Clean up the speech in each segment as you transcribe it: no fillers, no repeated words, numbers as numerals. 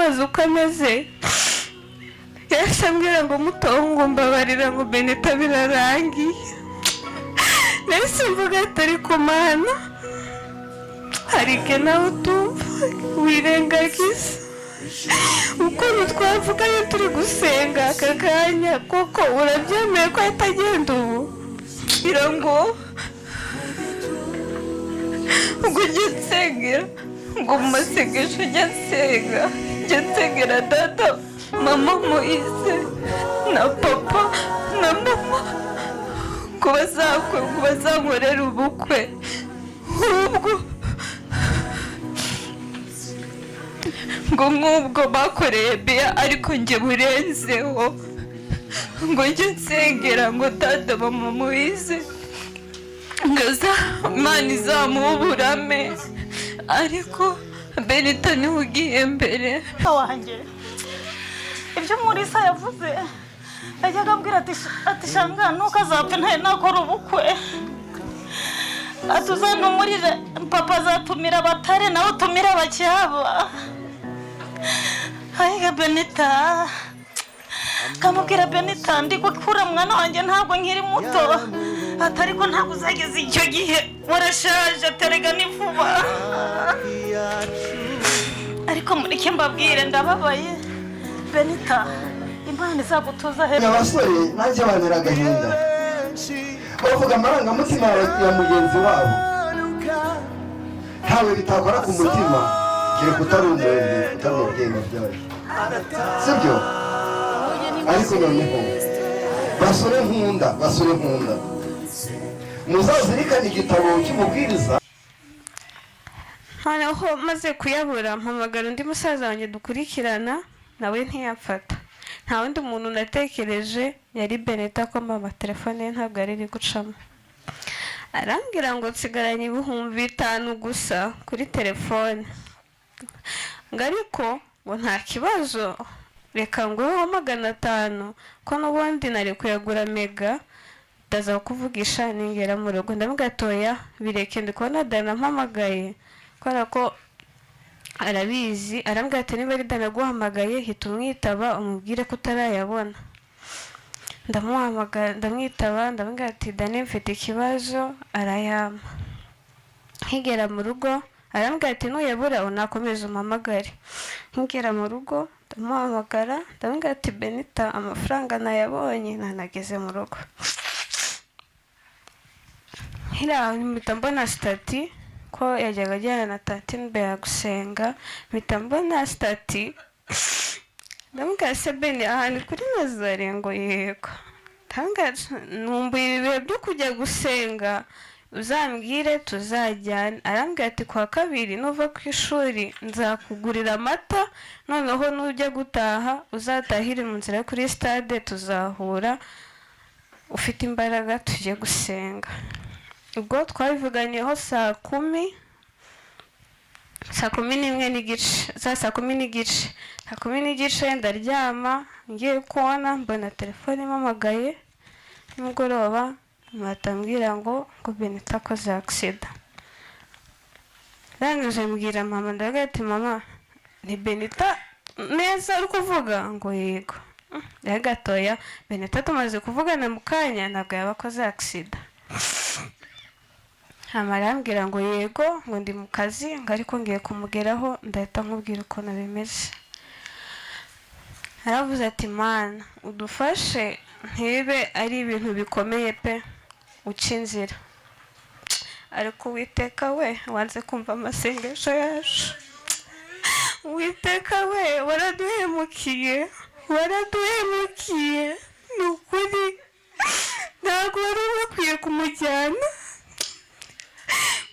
kumubaza uko ameze yahise ambwira ngo mutongo mbabarira ngo Benita birarangiye. Nahise mvuga atari ku Mana hari igihe nawe utumva wirengagiza ukuntu twavuganye turi gusenga aka kanya koko urabyemeye ko atagenda ubu ngira ngo ujye nsengera ngo mu masengesho ujye nsengera data mama Moise na papa na mama ko bazankorera ubukwe nk'ubwo ngo nk'ubwo bakoreye Bea ariko njye burenzeho ngo njye nsengera ngo data mama Moise ngaza Imana izamuha uburame ariko Benita niwe ugiye mbere wanjye. Ibyo Mulisa yavuze yajyaga ambwira ati shanga nuko azapfa ntaye nakora ubukwe atuzanumurire papa azatumira abatare nawe utumira abacyaba. Hayiga Benita kamubwira Benita ndi gukura mwana wanjye ntabwo nkiri muto atari ko ntabwo uzageze icyo gihe warashaje aterega n'ivuba ariko muri ke mbabwire ndababaye Benita Imana izagutuza hejuru. Abasore nanjye banira agahinda bavuga amarangamutima ya mugenzi wabo ntawe bitakora ku mutima kereka utari umwembe utari umubyeyi wabyaye sibyo. Ariko noneho basore nkunda muzazirikane igitabo cy'umubwiriza. noneho maze kuyabura mpamagara undi musaza wanjye dukurikirana nawe ntiyamfata. Nta wundi muntu natekereje yari Benita ko mama telefone ye ntabwo yari iri gucamo. Arambwira ngo nsigaranye ibihumbi 5 gusa kuri telefone ngo ariko ngo nta kibazo reka ngo 500 ko n'ubundi nari kuyagura mega ndaza kuvugisha ningera mu rugo. Ndamugatoya bireke ndikubona Dana mpamagaye kubera ko arabizi. Arambwira ati niba ari Dana guhamagaye hita umwitaba umubwire ko utarayabona. Ndamwitaba ndamubwira ati Dana mfite ikibazo arayama. Nkigera mu rugo arambwira ati nuyabura unakomeza umpamagare. Nkigera mu rugo ndamuhamagara ndamubwira ati Benita amafaranga nayabonye nanageze mu rugo. Mpita mbona stati ko yajyaga ajyana na tati mbere gusenga. Mpita mbona stati ndamubwira se Beni ahantu kuri Nazare ngo yego. Numbuye ibihe byo kujya gusenga uzambwire tuzajyana. Arambwira ati kwa kabiri nuva ku ishuri nzakugurira amata noneho nujya gutaha uzatahire mu nzira kuri stade tuzahura ufite imbaraga tujye gusenga. Ubwo twabivuganyeho saa 10 n'igice saa 10 n'igice ndaryama ngiye kubona mbona telefone impamagaye nimugoroba matambwira ngo Benita akoze accident. Ndangije mbwira mama ndavuga ati mama ni Benita neza uri kuvuga ngo yego. Gatoya Benita tumaze kuvugana mu kanya ntabwo yabakoze accident. Amarambwira ngo yego ngo ndi mu kazi ngo ariko ngiye kumugeraho ndahita nkubwira uko nabimeze. Aravuze ati Mana udufashe ntibe ari ibintu bikomeye pe uca inzira. Ariko Uwiteka we wanze kumva amasengesho yacu. Uwiteka we waraduhemukiye ni ukuri ntabwo wari bakwiye kumujyana.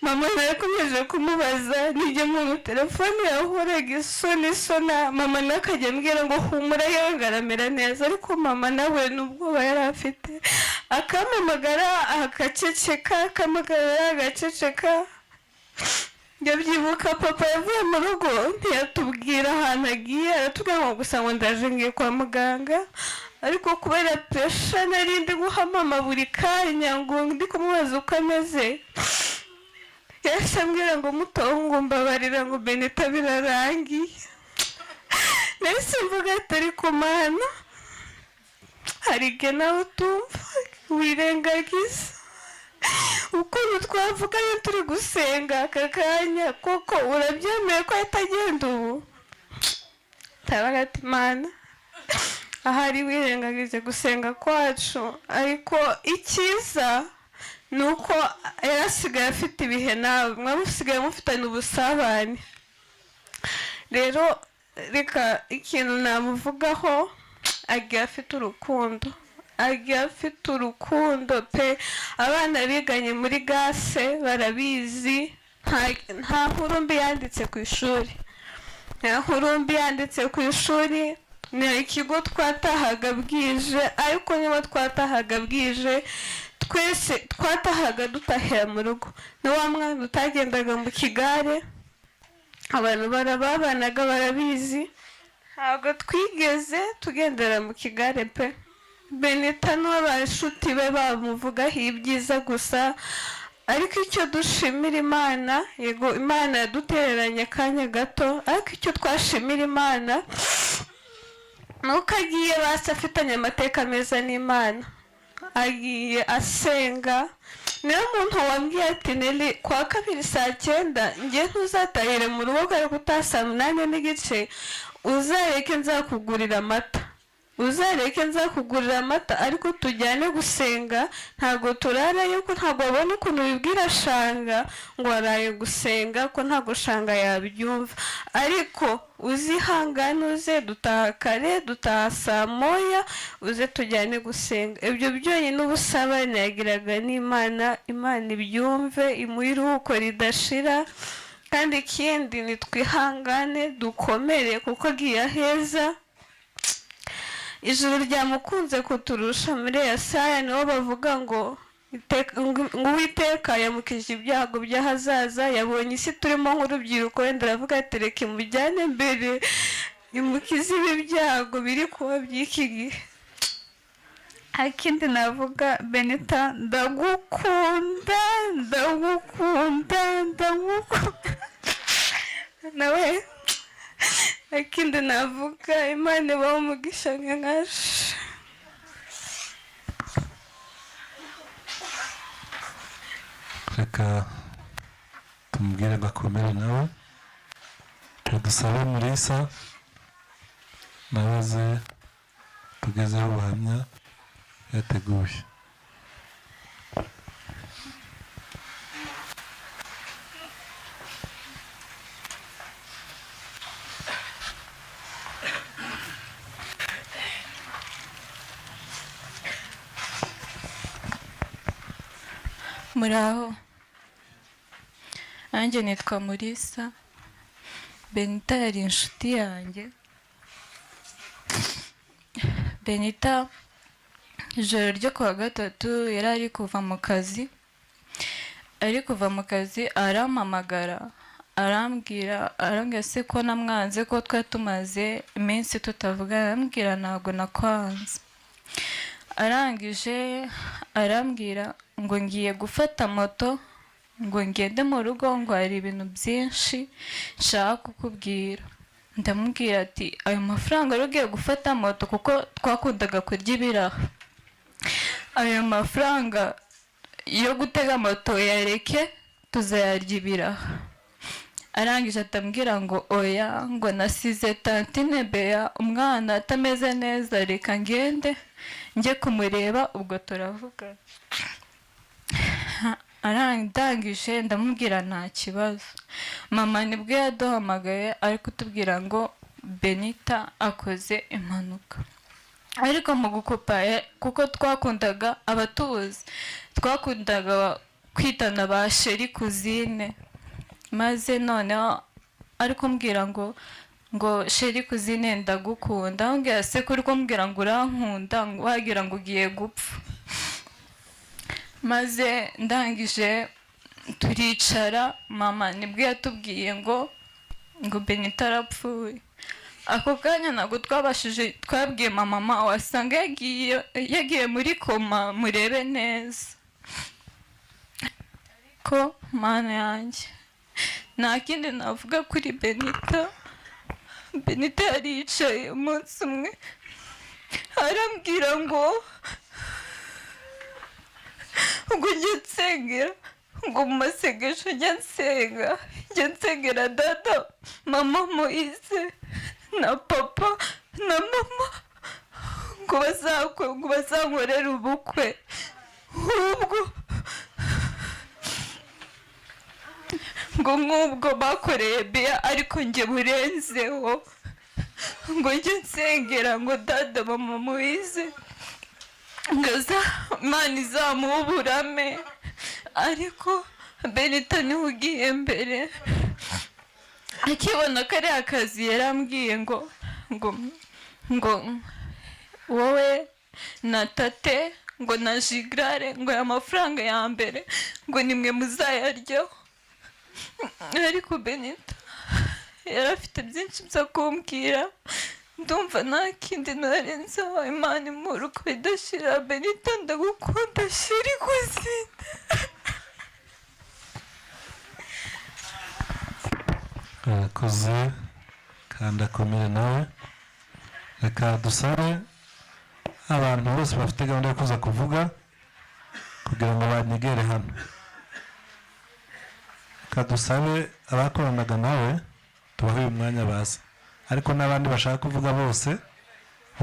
Mama nakomeje kumubaza nijye mu telefone yahoraga isona mama nakajya ambwira ngo humura yewe ngaramera neza ariko mama nawe nubwo yari afite akamamagara agaceceka ndabyibuka papa yavuye mu rugo ntiyatubwira ahantu agiye aratubwira ngo gusa ngo ndaje ngiye kwa muganga ariko kubera pressure nari ndi guha mama buri kanya ngo ndi kumubaza uko ameze yahise ambwira ngo mutongo mbabarira ngo Benita birarangiye. nahise mvuga atari ku Mana, hari igihe nawe utumva wirengagiza ukuntu twavuganye turi gusenga aka kanya, koko urabyemeye ko atagenda ubu? Tabaga ati Mana, ahari wirengagije gusenga kwacu, ariko icyiza ni uko yarasigaye afite ibihe nawe, mwamusigaye mufitanye ubusabane. Rero reka ikintu namuvugaho, agiye afite urukundo, agiye afite urukundo pe. Abana biganye muri gase barabizi, nta nkuru mbi yanditse ku ishuri, nta nkuru mbi yanditse ku ishuri. Ni ikigo twatahaga bwije, ariko niba twatahaga bwije twese twatahaga dutahira mu rugo. Ni wa mwana utagendaga mu kigare, abantu barababanaga barabizi, ntabwo twigeze tugendera mu kigare pe. Benita n'abashuti be bamuvugaho ibyiza gusa, ariko icyo dushimira Imana, yego Imana yadutereranye akanya gato, ariko icyo twashimira Imana nuko agiye basi afitanye amateka meza n'Imana, agiye asenga. Niyo muntu wambwiye ati Nelly, kwa kabiri saa 9 njye ntuzatahire mu rugo, ariko utasa 8 n'igice uzareke nzakugurira amata, uzareke nzakugurira amata, ariko tujyane gusenga. Ntabwo turara yuko ntabwo abona ukuntu bibwira Shanga ngo araye gusenga, ko ntabwo Shanga yabyumva, ariko uzihangane uze dutaha kare, dutaha saa 1, uze tujyane gusenga. Ibyo byonyine ubusabane yagiraga n'Imana, Imana ibyumve, imuhe iruhuko ridashira. Kandi ikindi nitwihangane dukomere, kuko agiye aheza. Ijuru ryamukunze kuturusha. muri Yesaya niho bavuga ngo Uwiteka yamukije ibyago by'ahazaza, yabonye isi turimo nk'urubyiruko, wenda aravuga ati reka imujyane mbere imukize ibi byago biri kuba by'iki gihe. Ikindi navuga, Benita, ndagukunda, ndagukunda, ndagukunda nawe. Ikindi navuga, Imana ibahe umugisha nkaje. Reka tumubwire gakomere nawe, dusabe Mulisa nawe aze tugezeho ubuhamya yateguye. Muraho, nanjye nitwa Mulisa. Benita yari inshuti yanjye. Benita ijoro ryo kuwa gatatu yari ari kuva mu kazi, arampamagara arambwira se ko namwanze, ko twari tumaze iminsi tutavugana. Arambwira ntabwo nakwanze. Arangije arambwira ngo ngiye gufata moto, ngo ngende mu rugo, ngo hari ibintu byinshi nshaka kukubwira. Ndamubwira ati ayo mafaranga rero ugiye gufata moto, kuko twakundaga kurya ibiraha, ayo mafaranga yo gutega moto yareke tuzayarya ibiraha. Arangije atambwira ngo oya, ngo nasize tantine Bea umwana atameze neza, reka ngende njye kumureba ubwo turavuga. Arangije ndamubwira nta kibazo. Mama nibwo yaduhamagaye ari kutubwira ngo Benita akoze impanuka. Ariko mu gukupa, kuko twakundaga abatuzi, twakundaga kwitana ba sheri kuzine, maze noneho ari kumbwira ngo sheri kuzine ndagukunda. Ambwira se ko uri kumbwira ngo urankunda, wagira ngo ugiye gupfa. Maze ndangije turicara, mama nibwo yatubwiye ngo Benita arapfuye. Ako kanya ntabwo twabwiye mama, wasanga yagiye muri koma, murebe neza. Ariko Mana yanjye, nta kindi navuga kuri Benita. Benita yari yicaye umunsi umwe arambwira ngo njye nsengera ngo mu masengesho njya nsengera dada mama Moise na papa na mama ngo bazankorera ubukwe ubwo ngo nk'ubwo bakoreye Bea ariko njye burenzeho ngo njye nsengera ngo dada mama Moise ngaza Imana izamuha uburame ariko Benita niwe ugiye mbere akibona kariya kazi yarambwiye ngo wowe na tate ngo na Jigrare ngo aya mafaranga ya mbere ngo nimwe muzayaryaho ariko Benita yari afite byinshi byo kumbwira ndumva nta kindi narenzaho Imana imura uko bidashira Benita ndagukunda shiri kuzina arakoze kandi akomere nawe reka dusabe abantu bose bafite gahunda yo kuza kuvuga kugira ngo banyegere hano reka dusabe abakoranaga nawe tubahe uyu mwanya baza ariko n'abandi bashaka kuvuga bose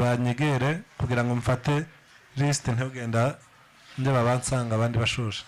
banyegere kugira ngo mfate lisite ntugenda ndeba bansanga abandi bashuje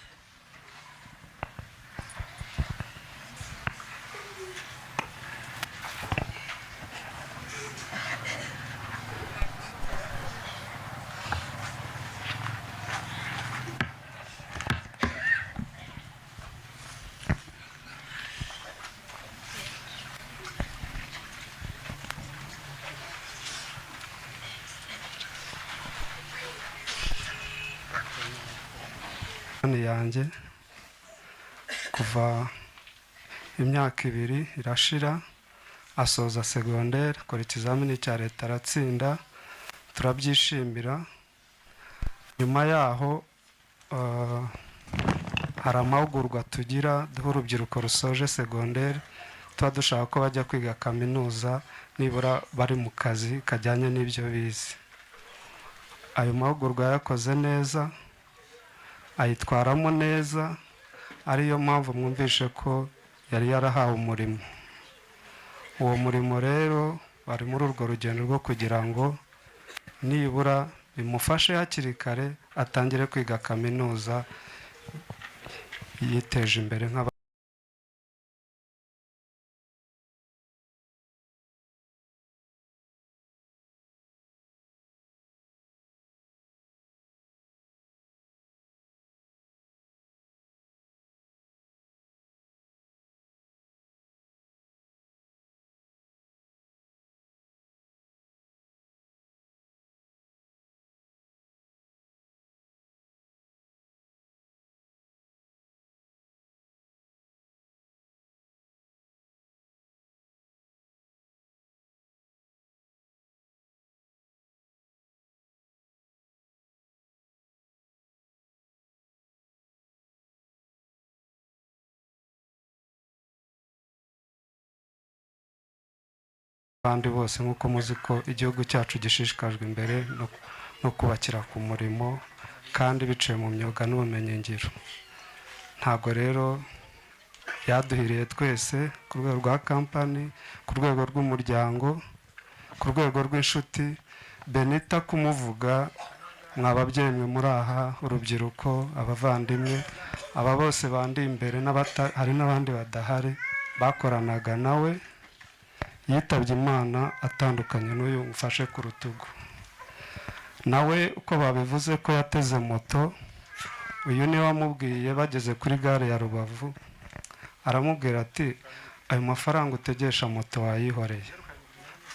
yanjye kuva imyaka 2 irashira asoza secondaire akora ikizamini cya leta aratsinda turabyishimira nyuma yaho hari amahugurwa tugira duha urubyiruko rusoje secondaire tuba dushaka ko bajya kwiga kaminuza nibura bari mu kazi kajyanye n'ibyo bize ayo mahugurwa yakoze neza ayitwaramo neza ariyo mpamvu mwumvishe ko yari yarahawe umurimo uwo murimo rero bari muri urwo rugendo rwo kugira ngo nibura bimufashe hakiri kare atangire kwiga kaminuza yiteje imbere abandi bose nk'uko muzi ko igihugu cyacu gishishikajwe imbere no kubakira ku murimo kandi biciye mu myuga n'ubumenyingiro ntabwo rero yaduhiriye twese ku rwego rwa kampani ku rwego rw'umuryango ku rwego rw'inshuti Benita kumuvuga mwababyeyi mwe muri aha urubyiruko abavandimwe aba bose bandi imbere hari n'abandi badahari bakoranaga nawe yitabye Imana atandukanye n'uyu mufashe ku rutugu nawe uko babivuze ko yateze moto uyu niwe wamubwiye bageze kuri gare ya Rubavu aramubwira ati ayo mafaranga utegesha moto wayihoreye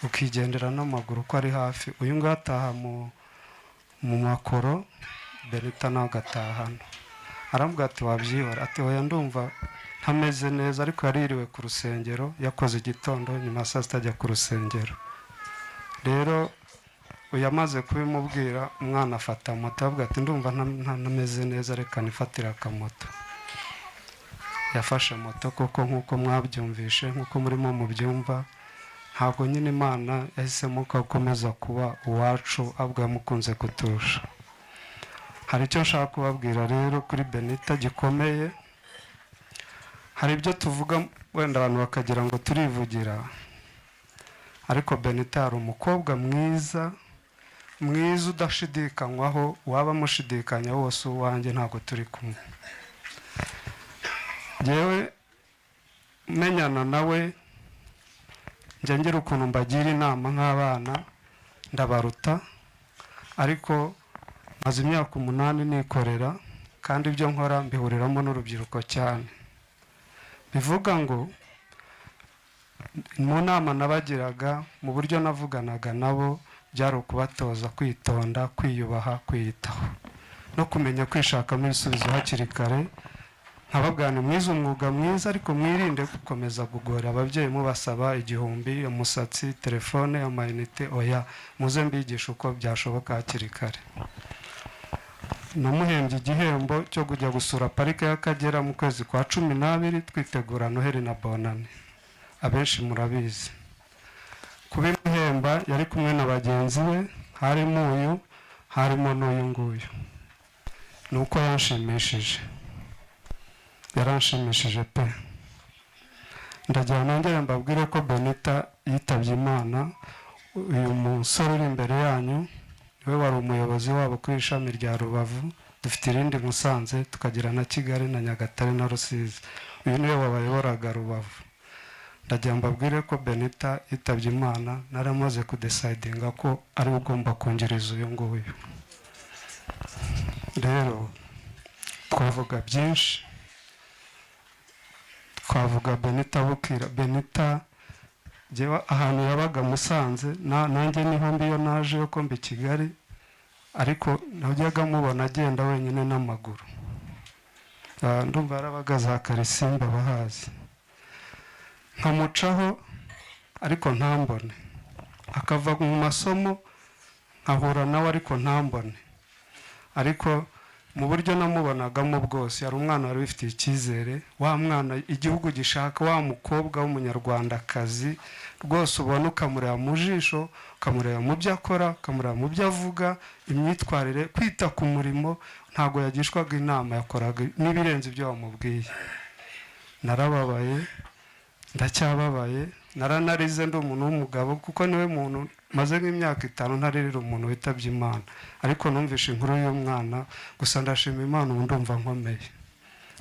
ukigendera n'amaguru ko ari hafi uyu ngataha mu makoro Benita nawe agatahana aramubwira ati wabyihora ati oya ndumva ntameze neza ariko yaririwe ku rusengero yakoze igitondo nyuma saa sita ajya ku rusengero rero uyu amaze kubimubwira umwana afata moto avuga ati ndumva ntameze neza reka nifatire akamoto yafashe moto kuko nk'uko mwabyumvishe nk'uko murimo mubyumva ntabwo nyine Imana yahisemo ko akomeza kuba uwacu ahubwo yamukunze kuturusha. Hari icyo nshaka kubabwira rero kuri Benita gikomeye. Hari ibyo tuvuga wenda abantu bakagira ngo turivugira, ariko Benita ari umukobwa mwiza udashidikanywaho, waba mushidikanya wose uwanjye ntabwo turi kumwe. Yewe menyana nawe njya ngira ukuntu mbagira inama nk'abana, ndabaruta, ariko maze imyaka 8 nikorera, kandi ibyo nkora mbihuriramo n'urubyiruko cyane. Bivuga ngo mu nama nabagiraga, mu buryo navuganaga nabo, byari ukubatoza kwitonda, kwiyubaha, kwiyitaho no kumenya kwishakamo ibisubizo hakiri kare. Nkababwira mwize umwuga mwiza, ariko mwirinde gukomeza kugora ababyeyi mubasaba 1000, umusatsi, telefone, amayinite. Oya, muze mbigisha uko byashoboka hakiri kare. Namuhembye igihembo cyo kujya gusura parike y'Akagera mu kwezi kwa 12 twitegura Noheli na Bonane. Abenshi murabizi. Kubimuhemba yari kumwe na bagenzi be, harimo n'uyu nguyu. Nuko yaranshimishije pe. Ndagira nongere mbabwire ko Benita yitabye Imana. Uyu musore uri imbere yanyu we wari umuyobozi wabo ku ishami rya Rubavu, dufite irindi Musanze, tukagira na Kigali na Nyagatare na Rusizi. Uyu niwe wabayoboraga Rubavu. Ndagira mbabwire ko Benita yitabye Imana, naramaze kudecidinga ko ari ugomba kongereza uyu nguyu. Rero twavuga byinshi, twavuga Benita bukira. Benita jewe ahantu yabaga Musanze, nanjye niho mbiyo naje yo kombe Kigali, ariko najyaga mubona agenda wenyine n'amaguru. Ndumva yarabaga za Karisimbi abahazi. Nkamucaho ariko ntambone, akava mu masomo nkahura nawe ariko ntambone. Ariko mu buryo namubonagamo bwose yari umwana wari ufite icyizere, wa mwana igihugu gishaka, wa mukobwa w'umunyarwandakazi rwose ubona ukamureba mu jisho, ukamureba mu byo akora, ukamureba mu byo avuga, imyitwarire, kwita ku murimo. Ntabwo yagishwaga inama, yakoraga n'ibirenze ibyo wamubwiye. Narababaye, ndacyababaye, naranarize ndi umuntu w'umugabo, kuko niwe muntu maze nk'imyaka 5 ntaririra umuntu witabye Imana. Ariko numvishe inkuru y'umwana, gusa ndashima Imana, ubu ndumva nkomeye.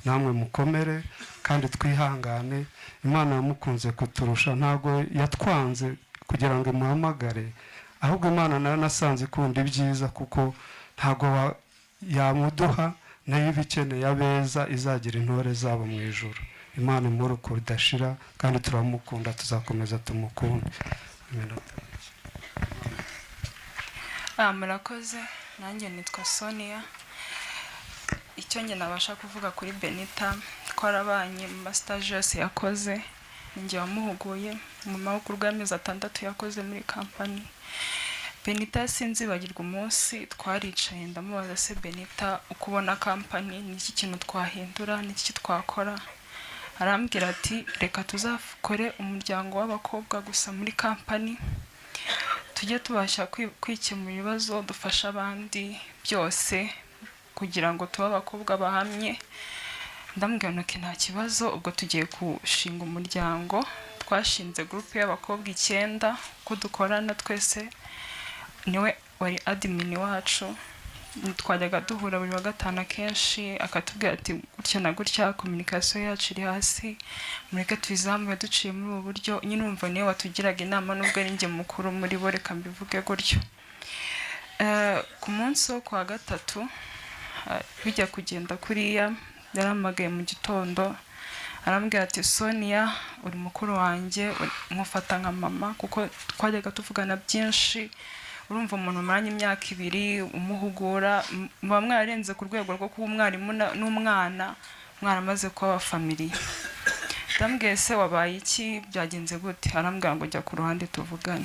Namwe mukomere kandi twihangane. Imana yamukunze kuturusha, ntabwo yatwanze kugira ngo imuhamagare, ahubwo Imana nayo nasanze ikunda ibyiza, kuko ntabwo yamuduha nayo ibikeneye abeza, izagira intore zabo mu ijuru. Imana imuruko ridashira, kandi turamukunda, tuzakomeza tumukunde. Murakoze. Nanjye nitwa Sonia. Icyo njye nabasha kuvuga kuri Benita, twarabanye mu stage yose yakoze, njye wamuhuguye mu mahugurwa y'amezi 6 yakoze muri company. Benita sinzibagirwa umunsi twaricaye, ndamubaza se Benita, ukubona company ni iki kintu twahindura, ni iki twakora? Arambwira ati reka tuzakore umuryango w'abakobwa gusa muri company, tujye tubasha kwikemura ibibazo, dufasha abandi byose kugira ngo tube abakobwa bahamye. Ndambwira nuko nta kibazo, ubwo tugiye gushinga umuryango. Twashinze groupe y'abakobwa 9 ko dukorana twese, niwe wari admin wacu. Twajyaga duhura buri wa gatanu kenshi, akatubwira ati gutya na gutya communication yacu iri hasi, mureke twizamuye duciye muri ubu buryo. Nyine umva niwe watugiraga inama, nubwo ari njye mukuru muri bo, reka mbivuge gutyo. Ku munsi wo kwa gatatu bijya kugenda kuriya, yaramagaye mu gitondo, arambwira ati Sonia, uri mukuru wanjye, mufata nka mama, kuko twajyaga tuvugana byinshi. Urumva umuntu maranye imyaka 2 umuhugura, muba mwararenze ku rwego rwo kuba umwarimu n'umwana, mwaramaze kuba family. Ndambwiye se wabaye iki, byagenze gute? Arambwira ngo jya ku ruhande tuvugane.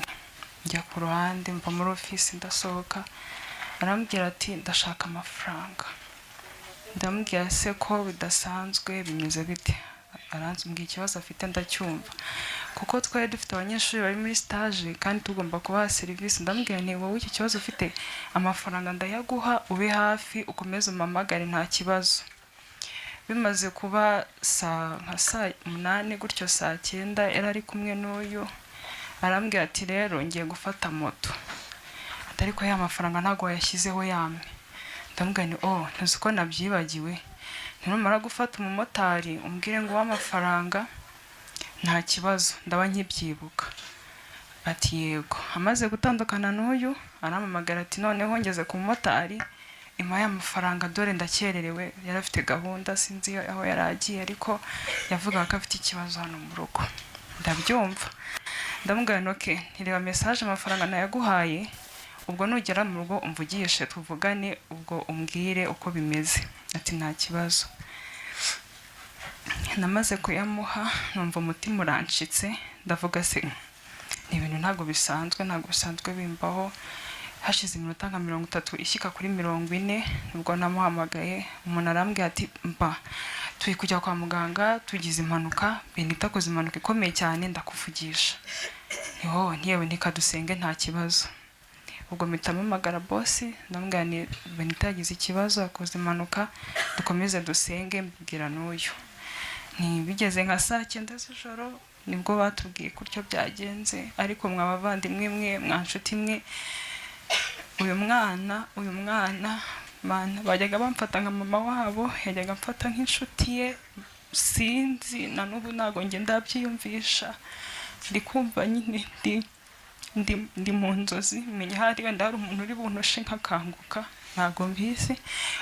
Njya ku ruhande, mva muri office ndasohoka. Arambwira ati ndashaka amafaranga. Ndambwira se ko bidasanzwe, bimeze bite? Aranzumbwira ikibazo afite, ndacyumva. kuko twari dufite abanyeshuri bari muri stage kandi tugomba kubaha serivisi. Ndamubwira nti wowe iki kibazo ufite amafaranga ndayaguha ube hafi ukomeze umamagare nta kibazo. Bimaze kuba nka saa 8 gutyo saa 9 yari ari kumwe n'uyu arambwira ati rero ngiye gufata moto atari ko ya mafaranga ntago yashyizeho yamwe. Ndamubwira nti ntuzi ko nabyibagiwe, ntumara gufata umumotari umbwire ngo w'amafaranga nta kibazo ndaba nkibyibuka. Ati yego. Amaze gutandukana n'uyu arampamagara ati noneho ngeze ku mumotari ima y'amafaranga dore ndakererewe. Yari afite gahunda sinzi aho yaragiye ariko yavugaga ko afite ikibazo hano mu rugo. Ndabyumva ndamubwira nti ntireba message amafaranga nayaguhaye, ubwo nugera mu rugo umvugishe tuvugane ubwo umbwire uko bimeze. Ati nta kibazo. Namaze kuyamuha numva umutima uranshitse ndavuga se ibintu ntago bisanzwe bimbaho. Hashize iminota nka 30 ishyika kuri 40 nubwo namuhamagaye umuntu arambwira ati mba turi kujya kwa muganga tugize impanuka, Benita akoze impanuka ikomeye cyane ndakuvugisha. Ntiyewe nikadusenge nta kibazo. Ubwo mpamagara boss ndamubwira ni Benita yagize ikibazo akoze impanuka dukomeze dusenge mbwira n'uyu. Bigeze nka saa 9 z'ijoro nibwo batubwiye kuryo byagenze. Ariko mwabavandimwe mwe mwanshuti mwe uyu mwana mana bajyaga bamfata nka mama wabo, yajyaga mfata nk'inshuti ye, sinzi na n'ubu ntago nge ndabyiyumvisha. Ndi kumva nyine ndi mu nzozi menya hari wenda hari umuntu uri buntushe nkakanguka ntago mbizi.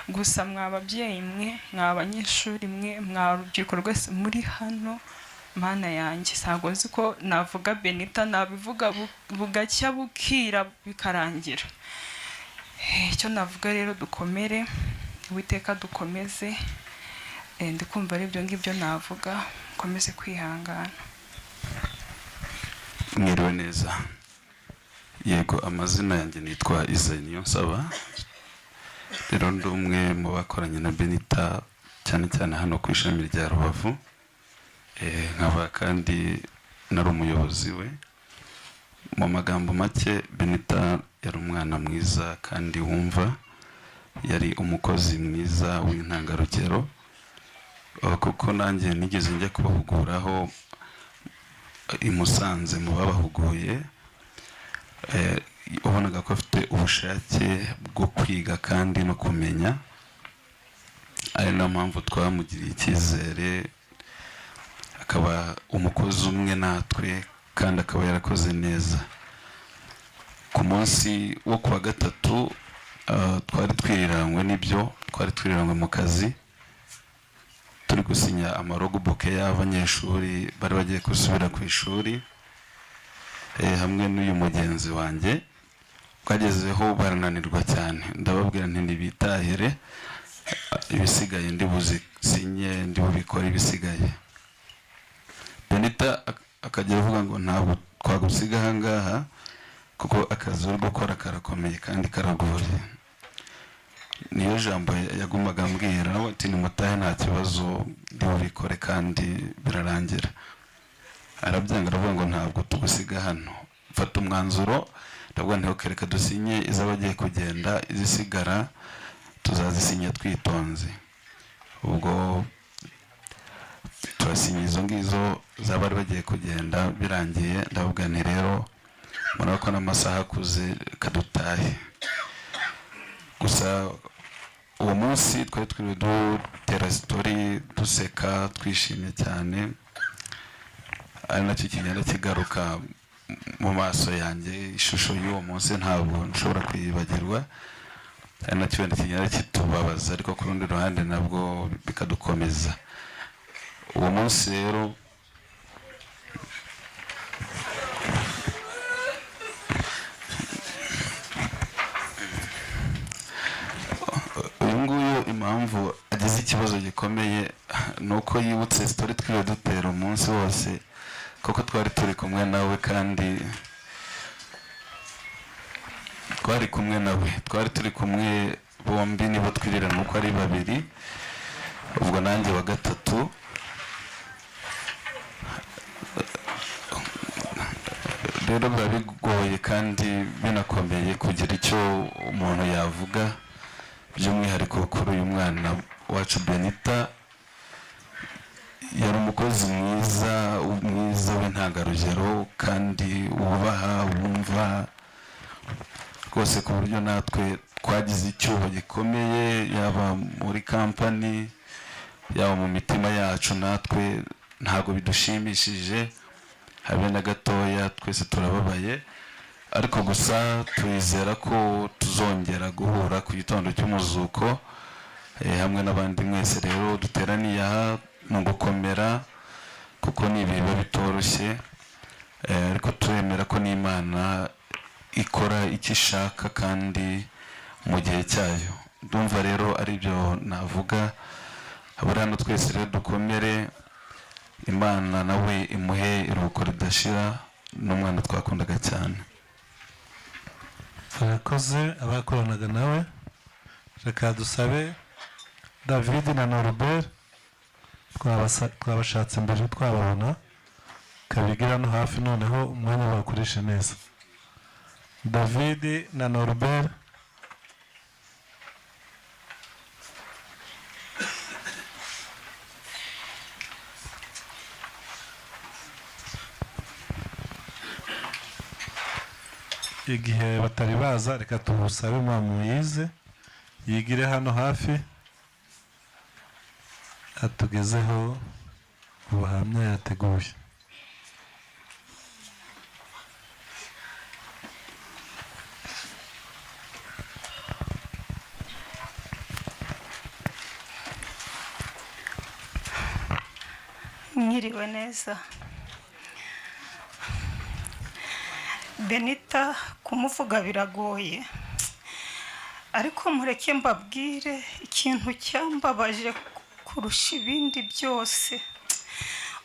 Gusa mwababyeyi mwe mwabanyeshuri mwe mwarubyiruko rwese muri hano mana yanjye ntago nzi ko navuga Benita nabivuga bugacya bukira bikarangira. Icyo navuga rero dukomere Uwiteka dukomeze. Ndikumva ari byo ngibyo navuga, komeze kwihangana. Mwiriwe neza. Yego amazina yanjye nitwa Isaie Niyonsaba. Rero ndi umwe mu bakoranye na Benita cyane cyane hano ku ishami rya Rubavu. Nkaba kandi nari umuyobozi we. Mu magambo make Benita yari umwana mwiza kandi wumva, yari umukozi mwiza w'intangarugero, kuko nanjye nigeze njya kubahuguraho i Musanze mu babahuguye. Ubonaga ko afite ubushake bwo kwiga kandi no kumenya, ari nayo mpamvu twamugiriye icyizere akaba umukozi umwe natwe kandi akaba yarakoze neza. Ku munsi wo kuwa gatatu twari twiriranywe n'ibyo twari twiriranywe mu kazi turi gusinya amarogbook y'abanyeshuri bari bagiye gusubira ku ishuri hamwe n'uyu mugenzi wanjye. Twagezeho barananirwa cyane ndababwira nti nibitahire ibisigaye ndi buzisinye ndi bubikora ibisigaye. Benita akajya avuga ngo ntabwo twagusiga ahangaha kuko akazi uri gukora karakomeye kandi karagoye. Niyo jambo yagumaga ambwira ati nimutahe nta kibazo ndi bubikore kandi birarangira. Arabyanga aravuga ngo ntabwo tugusiga hano, mfata umwanzuro ndavuga nti okereka dusinye izabagiye kugenda, izisigara tuzazisinya twitonze. Ubwo turasinya izo ngizo zabari bagiye kugenda birangiye. Ndavuga nti rero murabona ko n'amasaha akuze kadutahe. Gusa uwo munsi twari twiriwe dutera story duseka twishimye cyane, ari nacyo kigenda kigaruka mu maso yanjye. Ishusho y'uwo munsi ntabwo nshobora kwibagirwa, ari nacyo kigenda kitubabaza ariko ku rundi ruhande nabwo bikadukomeza. Uwo munsi rero uyu nguyu impamvu agize ikibazo gikomeye nuko yibutse story twiriwe dutera umunsi wose, kuko twari turi kumwe nawe kandi twari turi kumwe bombi nibo twirirana uko ari babiri. Ubwo nanjye wa gatatu rero biba bigoye kandi binakomeye kugira icyo umuntu yavuga by'umwihariko kuri uyu mwana wacu Benita. Yari umukozi mwiza w'intangarugero kandi wubaha wumva rwose ku buryo natwe twagize icyuho gikomeye, yaba muri kampani yaba mu mitima yacu. Natwe ntabwo bidushimishije habe na gatoya, twese turababaye, ariko gusa twizera ko tuzongera guhura ku gitondo cy'umuzuko hamwe n'abandi mwese. Rero duteraniye aha ni ugukomera kuko ni ibiba bitoroshye, ariko turemera ko n'Imana ikora icyo ishaka kandi mu gihe cyayo. Ndumva rero ari byo navuga. Abari hano twese rero dukomere, Imana nawe imuhe iruhuko ridashira, n'umwana twakundaga cyane. Abakoze abakoranaga nawe, reka dusabe David na Norbert, twabashatse mbere twababona, kabigira no hafi, noneho umwanya bakoreshe neza. David na Norbert. Igihe batari baza, reka tumusabe mama yize yigire hano hafi atugezeho ubuhamya yateguye. Mwiriwe neza. Benita kumuvuga biragoye, ariko mureke mbabwire ikintu cyambabaje kurusha ibindi byose.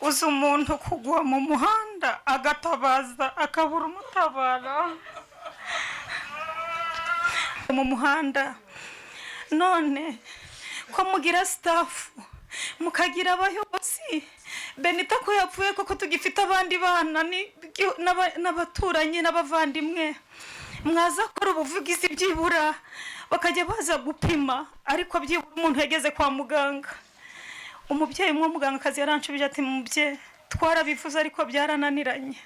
Uzi umuntu kugwa mu muhanda agatabaza akabura umutabara mu muhanda, none ko mugira staff mukagira abayobozi. Benita ko yapfuye koko tugifite abandi bana n'abaturanyi n'abavandimwe, mwaza kora ubuvugizi byibura bakajya baza gupima, ariko byibura umuntu yageze kwa muganga. Umubyeyi umwe mugangakazi yaranshubije ati mubyeyi twarabivuze ariko byarananiranye.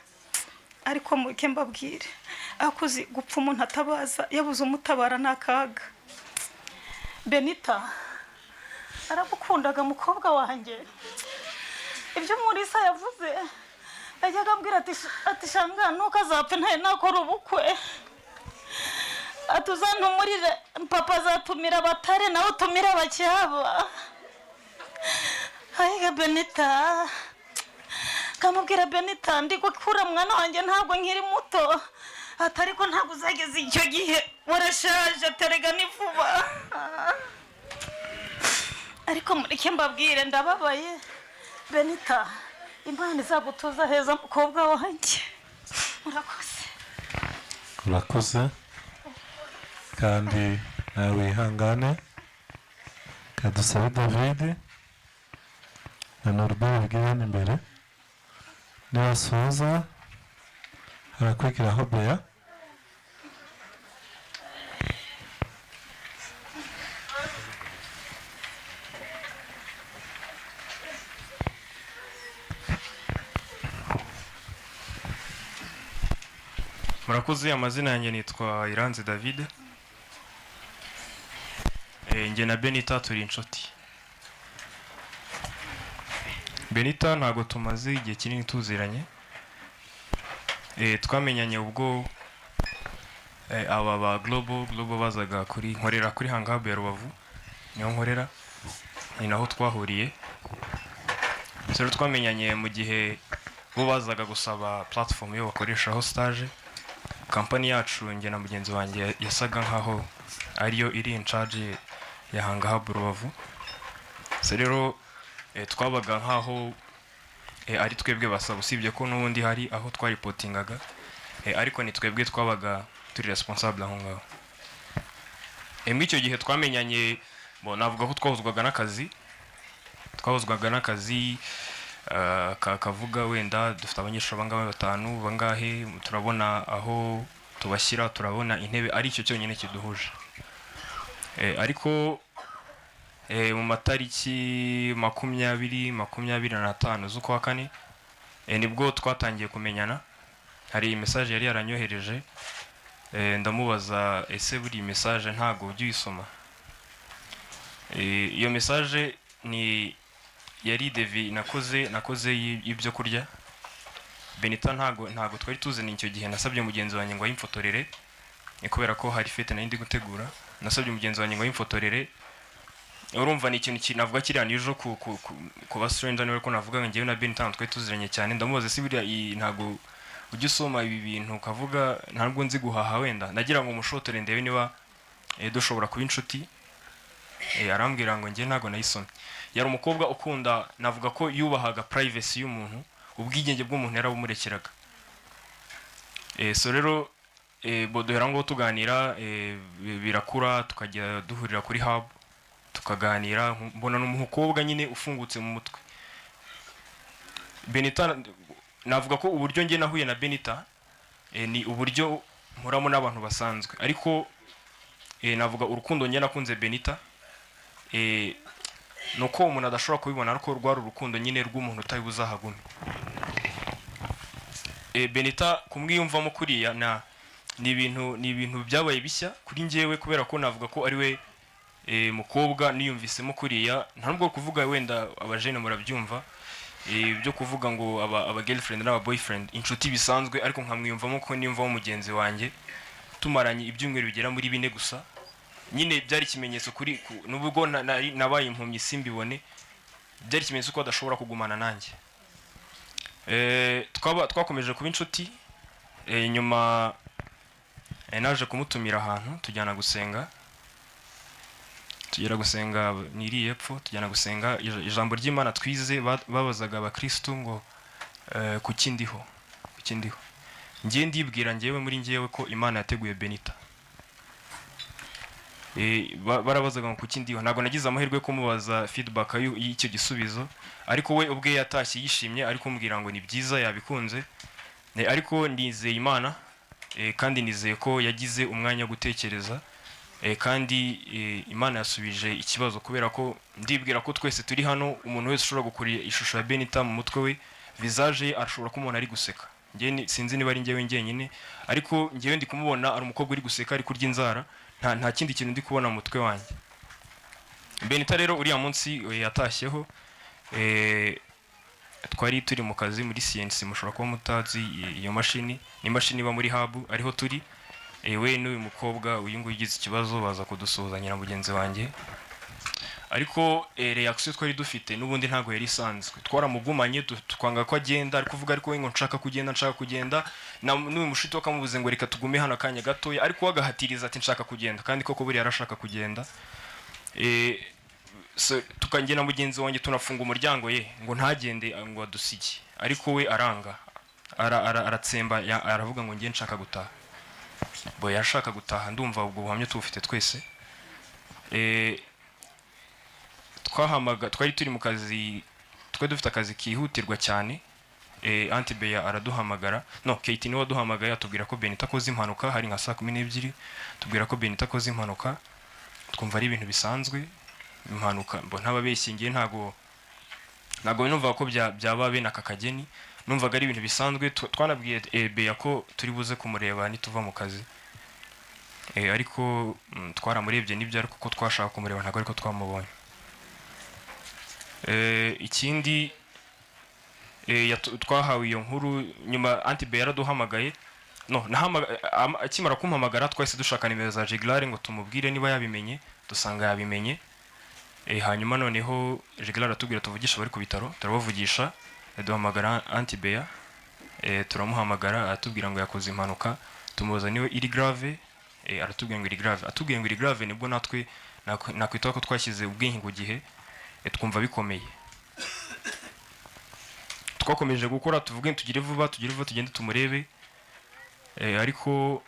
Ariko muke mbabwire, akuzi gupfa umuntu atabaza yabuze umutabara n'akaga. Benita aragukundaga mukobwa wanjye. Ibyo Murisa yavuze ajyaga ambwira ati shanga nuko azapfa ntaye nakora ubukwe, atuzantumurire papa azatumira abatare nawe utumira abacyaba. Hayiga Benita, kamubwira Benita ndi gukura mwana wanjye ntabwo nkiri muto, atari ko ntabwo uzageze icyo gihe warashaje terega ni vuba. Ariko mureke mbabwire ndababaye Benita, Imana izagutuza heza mukobwa wanjye. Murakoze. Urakoze kandi nawe wihangane. Kadusabe David na Norbert bigirana imbere, nibasoza harakurikiraho Bea. Murakoze. Amazina yanjye nitwa Iranzi David. Njye na Benita turi inshuti. Benita ntago tumaze igihe kinini tuziranye. Twamenyanye ubwo aba ba Global bazaga kuri nkorera kuri Hangab ya Rubavu, niho nkorera, ni naho twahuriye. Rero twamenyanye mu gihe bo bazaga gusaba platform yo bakoreshaho stage. Kampani yacu njye na mugenzi wanjye yasaga nkaho ariyo iri in charge ya Hangab Rubavu. Rero twabaga nkaho ari twebwe basaba, usibye ko n'ubundi hari aho twaripotingaga, ariko ni twebwe twabaga turi responsable aho ngaho. Muri icyo gihe twamenyanye, navuga ko twahuzwaga n'akazi kavuga wenda dufite abanyeshuri bangahe batanu bangahe turabona aho tubashyira turabona intebe ari cyo cyonyine kiduhuje ariko mu matariki 25 z'ukwa kane nibwo twatangiye kumenyana hari message yari yaranyohereje ndamubaza ese buri message ntago ujye uyisoma iyo message ni yari devi nakoze y'ibyo kurya Benita ntago twari tuzanye icyo gihe nasabye mugenzi wanjye ngo ayimfotorere kubera ko hari fete nari ndi gutegura nasabye mugenzi wanjye ngo ayimfotorere urumva ni ikintu kinavuga kiri anijo ku bastranger niwe ko navuga ngewe na Benita twari tuziranye cyane ndamubaza si buriya ntago ujye usoma ibi bintu ukavuga ntabwo nzi guhaha wenda nagira ngo umushotore ndebe niba dushobora kuba inshuti arambwira ngo nge ntago nayisomye yari umukobwa ukunda navuga ko yubahaga privacy y'umuntu ubwigenge bw'umuntu yarabumurekeraga so rero bodohera ngo tuganira birakura tukajya duhurira kuri hub tukaganira mbona n'umukobwa nyine ufungutse mu mutwe Benita navuga ko uburyo nge nahuye na Benita ni uburyo muramo n'abantu basanzwe ariko navuga urukundo nge nakunze Benita nuko umuntu adashobora kubibona ariko rwari urukundo nyine rw'umuntu utayi buzahagume Benita kumwiyumvamo kuriya ni ibintu byabaye bishya kuri ngewe kubera ko navuga ko ari we mukobwa niyumvisemo kuriya ntabwo kuvuga wenda abajene murabyumva byo kuvuga ngo aba girlfriend n'aba boyfriend inshuti bisanzwe ariko nkamwiyumvamo ko niyumvamo mugenzi wanjye tumaranye ibyumweru bigera muri 4 gusa nyine byari ikimenyetso kuri nubwo nabaye impumyi simbibone byari ikimenyetso ko adashobora kugumana nanjye twakomeje kuba inshuti nyuma naje kumutumira ahantu tujyana gusenga tugera gusenga niriye epfo tujyana gusenga ijambo ry'Imana twize babazaga abakristo ngo kuki ndiho ngiye ndibwira ngewe muri ngewe ko Imana yateguye Benita barabazaga ngo kuki ndiho ntago nagize amahirwe yo kumubaza feedback y'icyo gisubizo ariko we ubwe yatashye yishimye ariko mbwira ngo ni byiza yabikunze ariko nizeye Imana kandi nizeye ko yagize umwanya wo gutekereza kandi Imana yasubije ikibazo kubera ko ndibwira ko twese turi hano umuntu wese ushobora gukuriye ishusho ya Benita mu mutwe we visage ashobora ko umuntu ari guseka sinzi niba ari ngewe ngenyine ariko ngewe ndi kumubona ari umukobwa uri guseka ari kurya inzara nta kindi kintu ndi kubona mu mutwe wanjye Benita rero uriya munsi yatashyeho twari turi mu kazi muri CNC mushobora kuba mutazi iyo mashini ni imashini iba muri hub ariho turi we n'uyu mukobwa uyu nguyu ugize ikibazo baza kudusuhuzanya na mugenzi wanjye ariko reaction twari dufite n'ubundi ntago yari isanzwe twaramugumanye twanga ko agenda ari kuvuga ariko ngo nshaka kugenda n'uyu mushito akamubuze ngo reka tugume hano akanya gatoya ariko wagahatiriza ati nshaka kugenda kandi koko buri yarashaka kugenda so tukangena mugenzi wanjye tunafunga umuryango ye ngo ntagende ngo adusige ariko we aranga aratsemba aravuga ngo ngiye nshaka gutaha bo yashaka gutaha ndumva ubwo buhamye tufite twese twari turi mu kazi twari dufite akazi kihutirwa cyane Antibeya araduhamagara Kate niwe waduhamagaye atubwira ko Benita akoze impanuka hari nka 12:00 tubwira ko Benita akoze impanuka twumva ari ibintu bisanzwe impanuka mbo ntababeshingiye ntago numva ko byaba bene aka kageni numvaga ari ibintu bisanzwe twanabwiye Beya ko turi buze kumureba nituva mu kazi ariko twaramurebye nibyo ariko ko twashaka kumureba ntago ariko twamubonye ikindi twahawe iyo nkuru nyuma Antibeya yaraduhamagaye akimara kumpamagara twese dushaka nimero za Jiglar ngo tumubwire niba yabimenye dusanga yabimenye hanyuma noneho Jiglar atubwira tuvugisha bari ku bitaro turabavugisha duhamagara Antibeya turamuhamagara atubwira ngo yakoze impanuka tumubaza niwe iri grave aratubwira ngo iri grave atubwira ngo iri grave nibwo natwe nakwita ko twashyize ubwenge ku gihe twumva bikomeye twakomeje gukora tuvuge tugire vuba tugende tumurebe ariko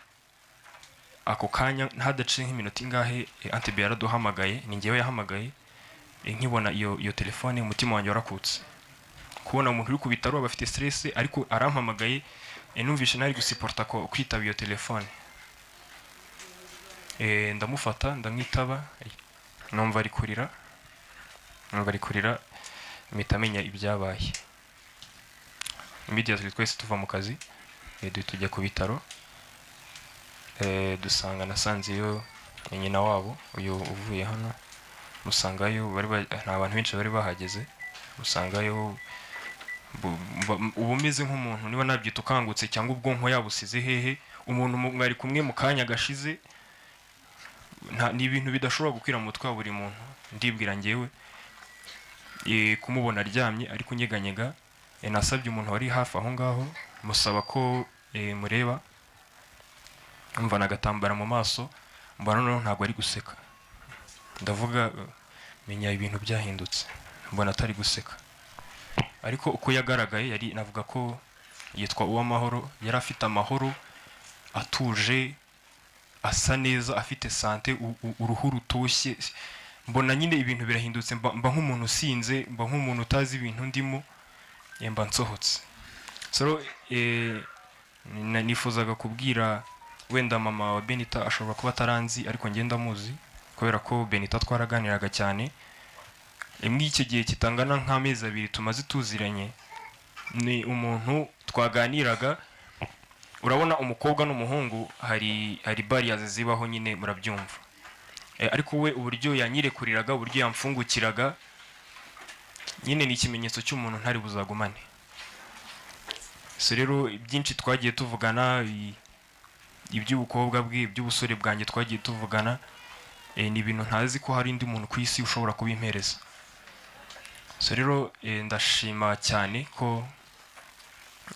ako kanya ntadace nk'iminota ingahe Antibeya yaraduhamagaye ni ngewe yahamagaye nkibona iyo telefone umutima wanjye warakutse kubona umuntu uri ku bitaro abafite stress ariko arampamagaye numvishe ntari gusiporta ko kwitaba iyo telefone ndamufata ndamwitaba numva ari kurira mpita menya ibyabaye immediately twese tuva mu kazi tujya ku bitaro nasanzeyo nyina wabo uyu uvuye hano musangayo nta bantu benshi bari bahageze musangayo ubumeze nk'umuntu niba nabyita ukangutse cyangwa ubwonko yabusize hehe umuntu mwari kumwe mu kanya gashize ni ibintu bidashobora gukwira mu mutwe wa buri muntu ndibwira ngewe kumubona aryamye ari kunyeganyega nasabye umuntu wari hafi aho ngaho musaba ko mureba mvana agatambara mu maso mbona noneho ntabwo ari guseka ndavuga menya ibintu byahindutse mbona atari guseka ariko uko yagaragaye yari navuga ko yitwa Uwamahoro yari afite amahoro atuje asa neza afite sante uruhu rutoshye mbona nyine ibintu birahindutse mba nk'umuntu usinze mba nk'umuntu utazi ibintu ndimo mba nsohotse so nifuzaga kubwira wenda mama wa Benita ashobora kuba ataranzi ariko ngenda muzi kubera ko Benita twaraganiraga cyane muri icyo gihe kitangana nk'amezi 2 tumaze tuziranye ni umuntu twaganiraga urabona umukobwa n'umuhungu hari barriers zibaho nyine murabyumva ariko we uburyo yanyirekuriraga uburyo yamfungukiraga nyine ni ikimenyetso cy'umuntu ntari buzagumane so rero byinshi twagiye tuvugana iby'ubukobwa bwe iby'ubusore bwanjye twagiye tuvugana ni ibintu ntazi ko hari indi muntu ku isi ushobora kubimpereza so rero ndashima cyane ko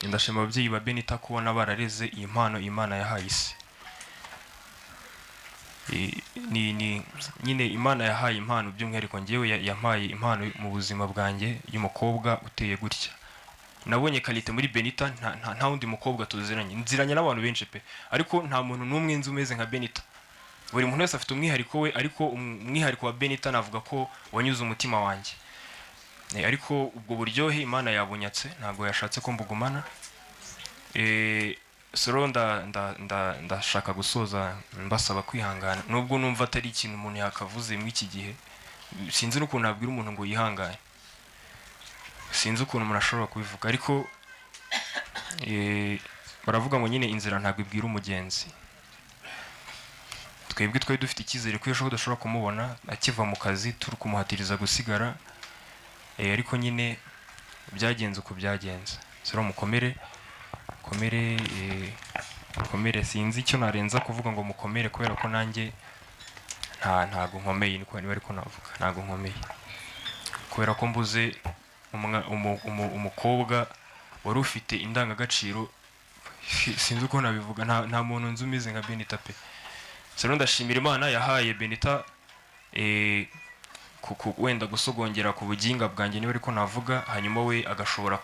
ndashima ababyeyi ba Benita kubona barareze iyi mpano Imana yahaye isi nyine Imana yahaye impano by'umwihariko ngewe yampaye impano mu buzima bwanjye y'umukobwa uteye gutya nabonye kalite muri Benita nta wundi mukobwa tuziranye nziranye n'abantu benshi pe ariko nta muntu n'umwe nzi umeze nka Benita buri muntu wese afite umwihariko we ariko umwihariko wa Benita navuga ko wanyuze umutima wanjye ariko ubwo buryohe Imana yabunyatse ntabwo yashatse ko mbugumana soro ndashaka gusoza mbasaba kwihangana nubwo numva atari ikintu umuntu yakavuze mu iki gihe sinzi n'ukuntu nabwira umuntu ngo yihangane sinzi ukuntu umuntu ashobora kubivuga ariko baravuga ngo nyine inzira ntabwo ibwira umugenzi twebwe twari dufite icyizere ko ejo tudashobora kumubona akiva mu kazi turi kumuhatiriza gusigara ariko nyine byagenze uko byagenze sero mukomere sinzi icyo narenza kuvuga ngo mukomere kubera ko nanjye ntago nkomeye niko niba ariko navuga ntago nkomeye kubera ko mbuze umukobwa wari ufite indangagaciro sinzi uko nabivuga nta muntu nzi umeze nka Benita pe sero ndashimira Imana yahaye Benita wenda gusogongera ku buginga bwanjye niba ariko navuga hanyuma we agashobora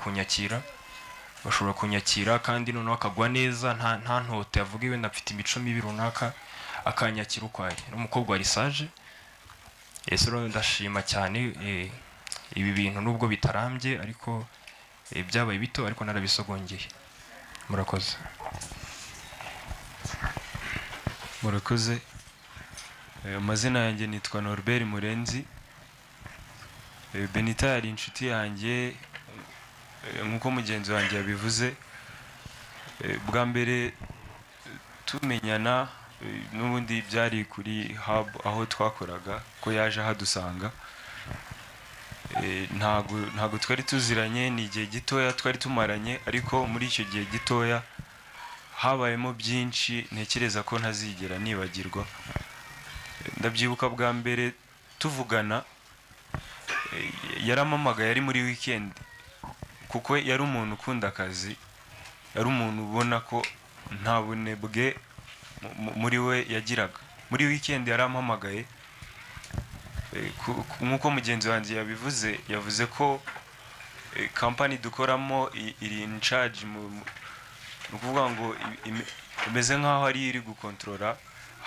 kunyakira kandi noneho akagwa neza nta ntote yavuga wenda afite imico mibi runaka akanyakira ukwaye n'umukobwa wari sage rero ndashima cyane ibi bintu nubwo bitarambye ariko byabaye bito ariko narabisogongeye murakoze amazina yanjye nitwa Norbert Murenzi Benita yari inshuti yanjye nk'uko mugenzi wanjye yabivuze bwa mbere tumenyana n'ubundi byari kuri hub aho twakoraga ko yaje ahadusanga ntago twari tuziranye ni igihe gitoya twari tumaranye ariko muri icyo gihe gitoya habayemo byinshi ntekereza ko ntazigera nibagirwa ndabyibuka bwa mbere tuvugana yaramamagaye yari muri weekend kuko yari umuntu ukunda akazi yari umuntu ubona ko nta bunebwe muri we yagiraga muri weekend yarampamagaye nk'uko mugenzi wanjye yavuze ko company dukoramo iri in charge ni ukuvuga ngo imeze nk'aho ari iri gukontorora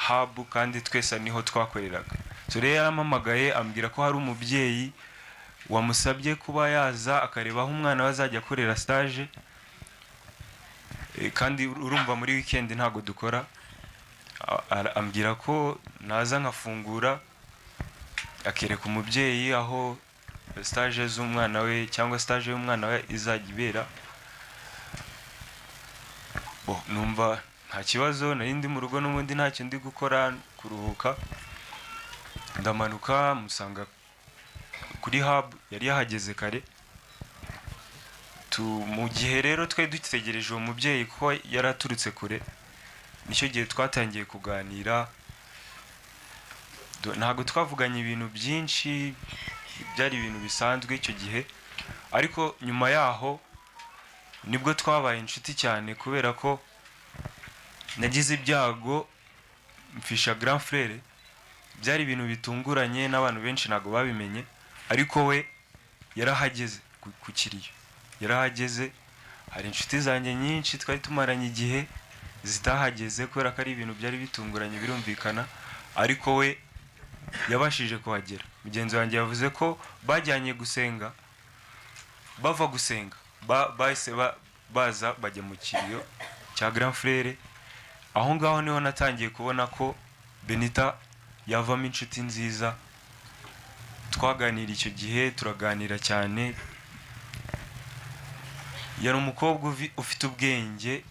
hub kandi twese niho twakoreraga so rero yarampamagaye ambwira ko hari umubyeyi wamusabye kuba yaza akareba aho umwana we azajya akorera stage, kandi urumva muri weekend ntago dukora. Ambwira ko naza nkafungura akereka umubyeyi aho stage z'umwana we cyangwa stage y'umwana we izajya ibera. Numva nta kibazo, nari ndi mu rugo n'ubundi ntacyo ndi gukora, kuruhuka. Ndamanuka musanga kuri hub, yari yahageze kare. Mu gihe rero twari dutegereje uwo mubyeyi ko yaraturutse kure, nicyo gihe twatangiye kuganira. Ntabwo twavuganye ibintu byinshi, byari ibintu bisanzwe icyo gihe, ariko nyuma yaho nibwo twabaye inshuti cyane, kubera ko nagize ibyago mfisha grand frère. Byari ibintu bitunguranye n'abantu benshi ntabwo babimenye, ariko we yarahageze ku kiriyo, yarahageze. Hari inshuti zanjye nyinshi twari tumaranye igihe zitahageze kubera ko ari ibintu byari bitunguranye, birumvikana, ariko we yabashije kuhagera. Mugenzi wanjye yavuze ko bajyanye gusenga, bava gusenga bahise baza bajya mu kiriyo cya grand frère. Aho ngaho niho natangiye kubona ko Benita yavamo inshuti nziza. Twaganira icyo gihe, turaganira cyane. Yari umukobwa ufite ubwenge,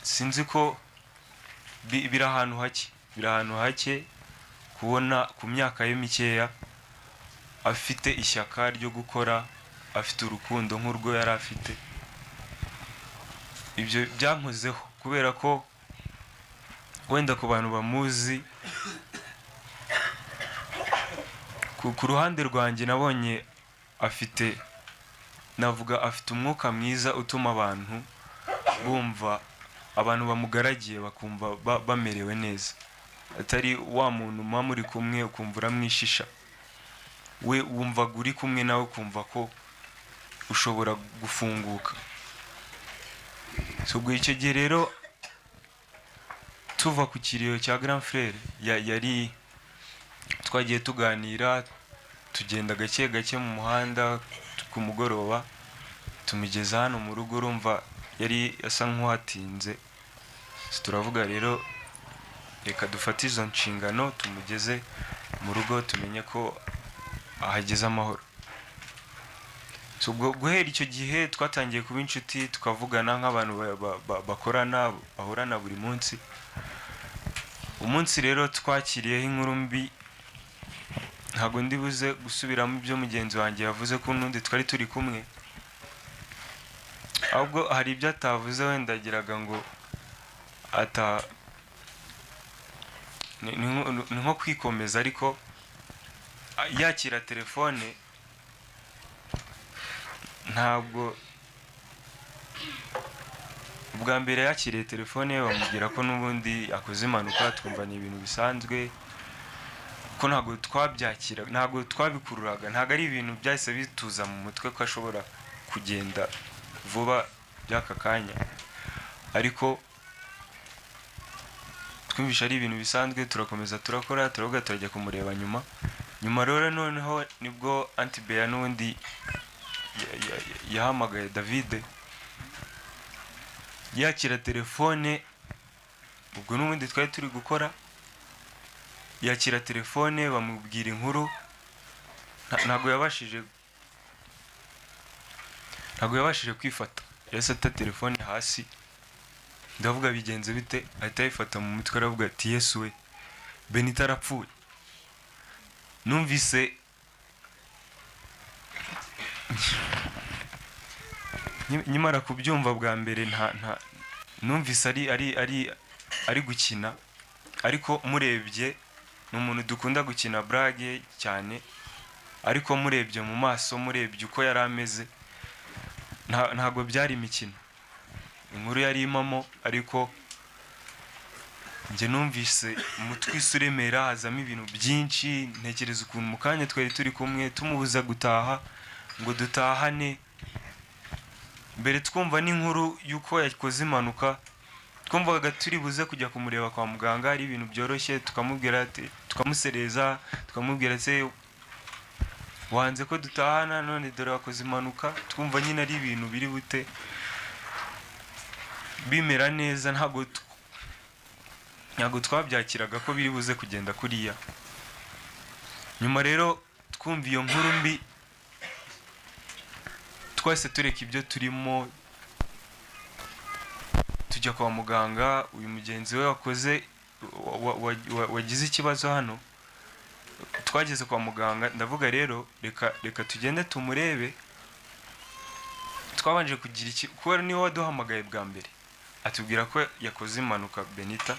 sinzi ko biri ahantu hake kubona ku myaka ye mikeya afite ishyaka ryo gukora, afite urukundo nk'urwo yari afite. Ibyo byankozeho kubera ko wenda ku bantu bamuzi, ku ruhande rwanjye nabonye afite umwuka mwiza utuma abantu bumva, abantu bamugaragiye bakumva bamerewe neza, atari wa muntu muba muri kumwe ukumva uramwishisha. We wumva uri kumwe nawe ukumva ko ushobora gufunguka. So icyo gihe rero tuva ku kiriyo cya grand frère, yari twagiye tuganira, tugenda gake gake mu muhanda. Ku mugoroba tumugeza hano mu rugo, urumva yari asa nk'uhatinze. Turavuga rero reka dufate izo nshingano tumugeze mu rugo, tumenye ko ahageze amahoro. So guhera icyo gihe twatangiye kuba inshuti, tukavugana nk'abantu bakorana, bahorana buri munsi. Umunsi rero twakiriyeho inkuru mbi, ntabwo ndi buze gusubiramo ibyo mugenzi wanjye yavuze ko n'undi twari turi kumwe, ahubwo hari ibyo atavuze wenda agiraga ngo ni nko kwikomeza. Ariko yakira telefone, ntabwo ubwa mbere yakiriye telefone bamubwira ko n'ubundi akoze impanuka, twumva ni ibintu bisanzwe, ko ntabwo twabyakira, ntabwo twabikururaga, ntabwo ari ibintu byahise bituza mu mutwe ko ashobora kugenda vuba by'aka kanya. Ariko twumvisha ari ibintu bisanzwe, turakomeza turakora, turavuga turajya kumureba nyuma rero noneho nibwo Antibea n'undi yahamagaye David, yakira telefone. Ubwo n'ubundi twari turi gukora, yakira telefone bamubwira inkuru, ntabwo yabashije kwifata, yahise ata telefone hasi. Ndavuga bigenze bite, ahita yifata mu mutwe aravuga ati Yesu we, Benita arapfuye. Numvise nyimara kubyumva bwa mbere numvise ari gukina, ariko murebye ni umuntu dukunda gukina brage cyane, ariko murebye mu maso, murebye uko yari ameze, ntabwo byari imikino. Inkuru yari imamo, ariko njye numvise umutwe uremera, hazamo ibintu byinshi. Ntekereza ukuntu mu kanya twari turi kumwe tumubuza gutaha ngo dutahane, mbere twumva n'inkuru y'uko yakoze impanuka, twumvaga turi buze kujya kumureba kwa muganga, ari ibintu byoroshye, tukamubwira ati, tukamusereza, tukamubwira ati wanze ko dutahana none dore wakoze impanuka twumva nyine ari ibintu biri bute bimera neza ntabwo twabyakiraga ko biri buze kugenda kuriya nyuma rero twumva iyo nkuru mbi twese tureka ibyo turimo tujya kwa muganga uyu mugenzi we wakoze wagize ikibazo hano twageze kwa muganga ndavuga rero reka tugende tumurebe twabanje kugira iki kuko niwe waduhamagaye bwa mbere atubwira ko yakoze impanuka Benita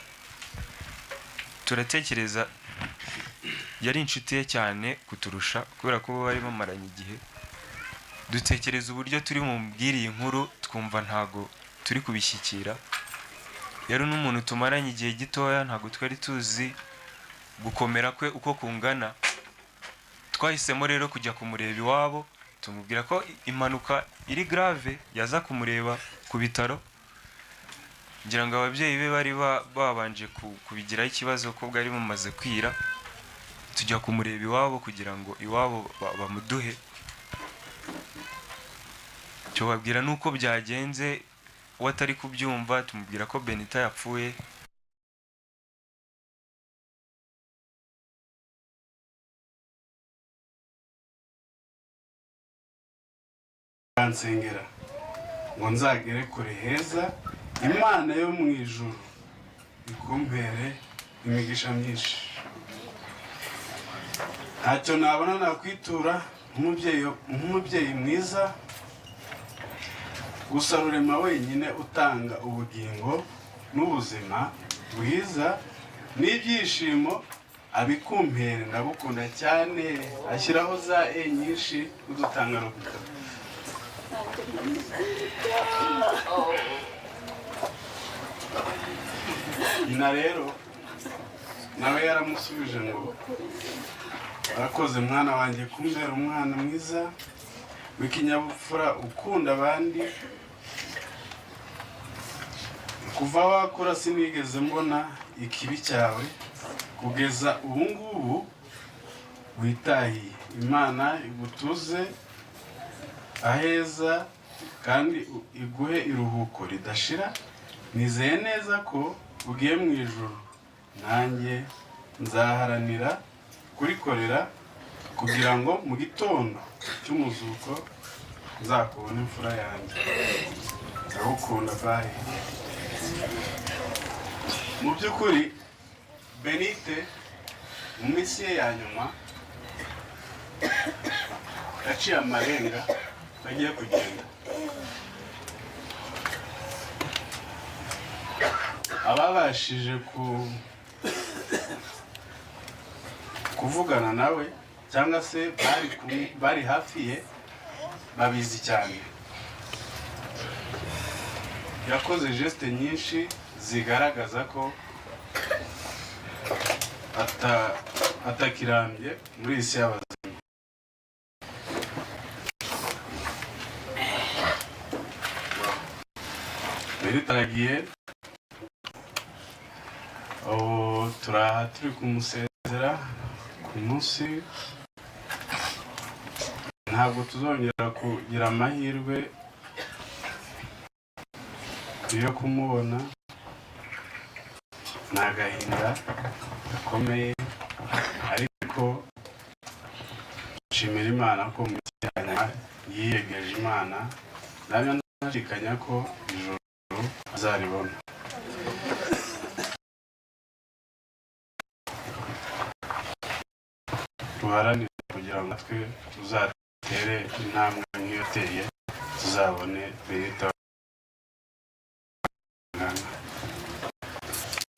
turatekereza yari inshuti ye cyane kuturusha kubera ko bari bamaranye igihe dutekereza uburyo turi mu mbwiriye inkuru twumva ntago turi kubishyikira yari n'umuntu tumaranye igihe gitoya ntago twari tuzi gukomera kwe uko kungana twahisemo rero kujya kumureba iwabo tumubwira ko impanuka iri grave yaza kumureba ku bitaro ngira ngo ababyeyi be bari babanje kubigiraho ikibazo ko bwari bumaze kwira tujya kumureba iwabo kugira ngo iwabo bamuduhe cyo babwira nuko byagenze watari kubyumva tumubwira ko Benita yapfuye ansengera ngo nzagere kure heza Imana yo mu ijuru ikumpere imigisha myinshi ntacyo nabona nakwitura nk'umubyeyi mwiza gusa rurema wenyine utanga ubugingo n'ubuzima bwiza n'ibyishimo abikumpere ndagukunda cyane ashyiraho za nyinshi udutanga rukuta nyina rero nawe yaramusubije ngo arakoze mwana wanjye kumbera umwana mwiza w'ikinyabupfura ukunda abandi kuva wakura sinigeze mbona ikibi cyawe kugeza ubu ngubu witahiye Imana igutuze aheza kandi iguhe iruhuko ridashira nizeye neza ko ugiye mu ijuru nanjye nzaharanira kurikorera kugira ngo mu gitondo cy'umuzuko nzakubona imfura yanjye ndagukunda bayi mu by'ukuri Benite mu minsi ye ya nyuma yaciye amarenga agiye kugenda ababashije kuvugana nawe cyangwa se bari hafi ye babizi cyane yakoze geste nyinshi zigaragaza ko atakirambye muri iyi si y'abazima Benita turaha turi kumusezera ku munsi ntabwo tuzongera kugira amahirwe yo kumubona ni agahinda gakomeye ariko nshimira Imana ko mu cyanya yiyegeje Imana nabyo ndashikanya ko ijoro azaribona tuharanire kugira ngo natwe tuzatere intambwe nk'iyo teye tuzabone Benita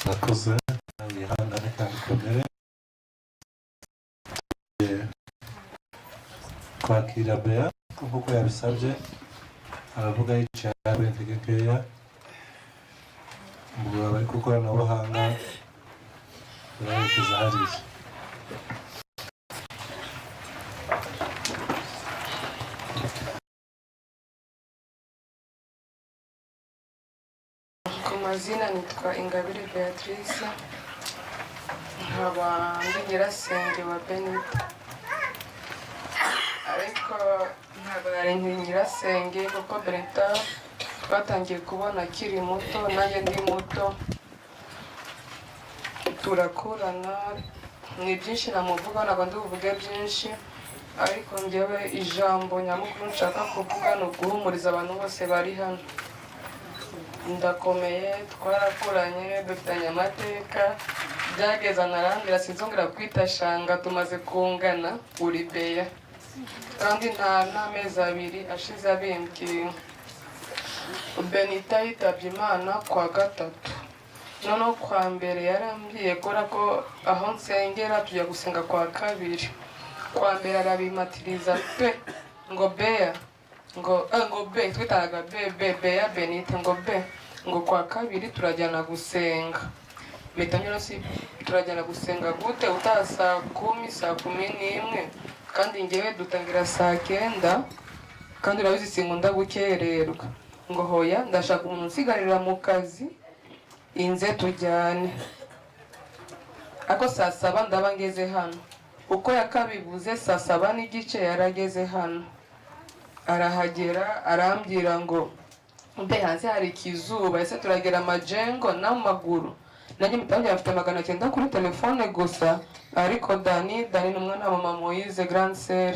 nakoze wihangane kandi ukomere kwakira Bea kuko yabisabye aravuga yicaye abentege keya ubwo bari ku ikoranabuhanga barerekeza hariya ku mazina nitwa Ingabire Beatrice nkaba ndi nyirasenge wa Benita ariko ntabwo nari nyirasenge kuko Benita twatangiye kubona akiri muto nanjye ndi muto turakurana ni byinshi namuvuga ntabwo ndi buvuge byinshi ariko njyewe ijambo nyamukuru nshaka kuvuga ni uguhumuriza abantu bose bari hano ndakomeye twarakuranye dufitanye amateka byageza narambwira sinzongera kwita shanga tumaze kungana uri beya kandi nta n'amezi abiri ashize abimbwiye Benita yitabye Imana kwa gatatu noneho kwa mbere yarambwiye kubera ko aho nsengera tujya gusenga kwa kabiri kwa mbere arabimatiriza pe ngo beya ngo be twitaraga beya Benita ngo be ngo kwa kabiri turajyana gusenga mpita si turajyana gusenga gute utaha saa 10 saa 11 kandi ngewe dutangira saa 9 kandi urabizi sinkunda gukererwa ngo hoya ndashaka umuntu usigarira mu kazi inze tujyane ako saa 7 ndaba ngeze hano uko yakabivuze saa 7 n'igice yarageze hano arahagera arambwira ngo mbe hanze hari ikizuba ese turagera amajengo n'amaguru nanjye mitangira afite 900 kuri telefone gusa ariko Dani ni umwana wa mama Moise grand sœur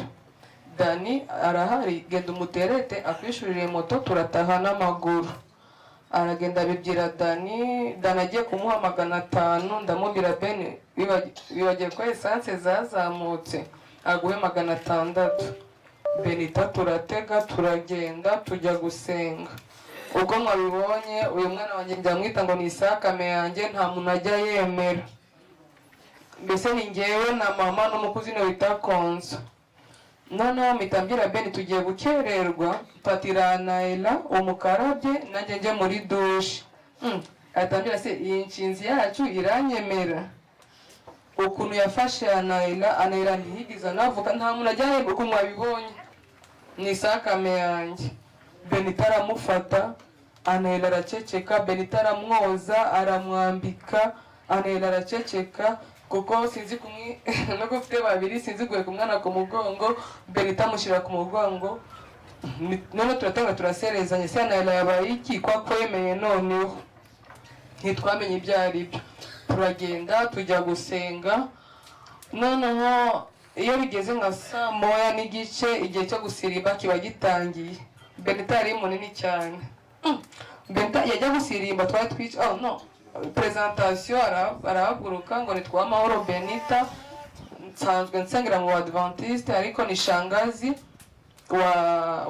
Dani arahari genda umuterete akwishurire moto turataha n'amaguru aragenda bibyira Dani agiye kumuha 500 ndamubwira Bene bibagiye ko essence zazamutse aguhe 600 Benita turatega turagenda tujya gusenga ubwo mwabibonye uyu mwana wanjye njyamwita ngo ni Isakame yanjye nta muntu ajya yemera mbese ni ngewe na mama n'umukuzine wita Konso noneho mitambira Beni tugiye gukererwa mfatira Naila umukarabye nanjye njye muri douche atambira se iyi nshinzi yacu iranyemera ukuntu yafashe Naila ntiyigiza navuga nta muntu ajya yemera uko mwabibonye ni Isakame yanjye Benita aramufata Naila araceceka Benita aramwoza aramwambika Naila araceceka kuko sinzi kumwe no gufite babiri sinzi guye kumwana ku mugongo Benita amushyira ku mugongo none turatanga turaserezanye se Naila yabaye iki kwa kwemeye noneho ntitwamenye ibyo ari byo turagenda tujya gusenga noneho iyo bigeze nka saa 1 n'igice igihe cyo gusirimba kiba gitangiye Benita yari munini cyane Benita yajya gusirimba twari twica presentation arahaguruka ngo nitwa Mahoro Benita nsanzwe nsengera mu Adventiste ariko ni shangazi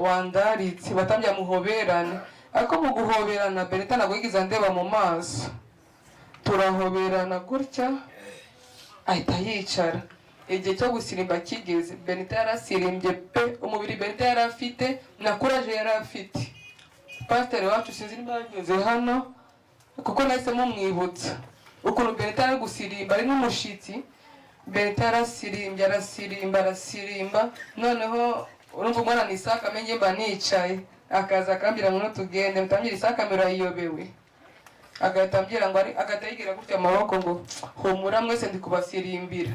wa Ndaritse batambya muhoberane ariko mu guhoberana Benita nagugiza ndeba mu maso turahoberana gutya ahita yicara igihe cyo gusirimba kigeze Benita yarasirimbye pe umubiri Benita yarafite na courage yarafite pastor wacu sinzi niba yageze hano kuko nahise mumwibutsa ukuntu Benita ari gusirimba ari n'umushitsi Benita arasirimba noneho urumva umwana ni Isakame njye mba nicaye akaza akambira ngo tugende mutangira Isakame urayiyobewe agatambira ngo agatayigira gutya amaboko ngo humura mwese ndi kubasirimbira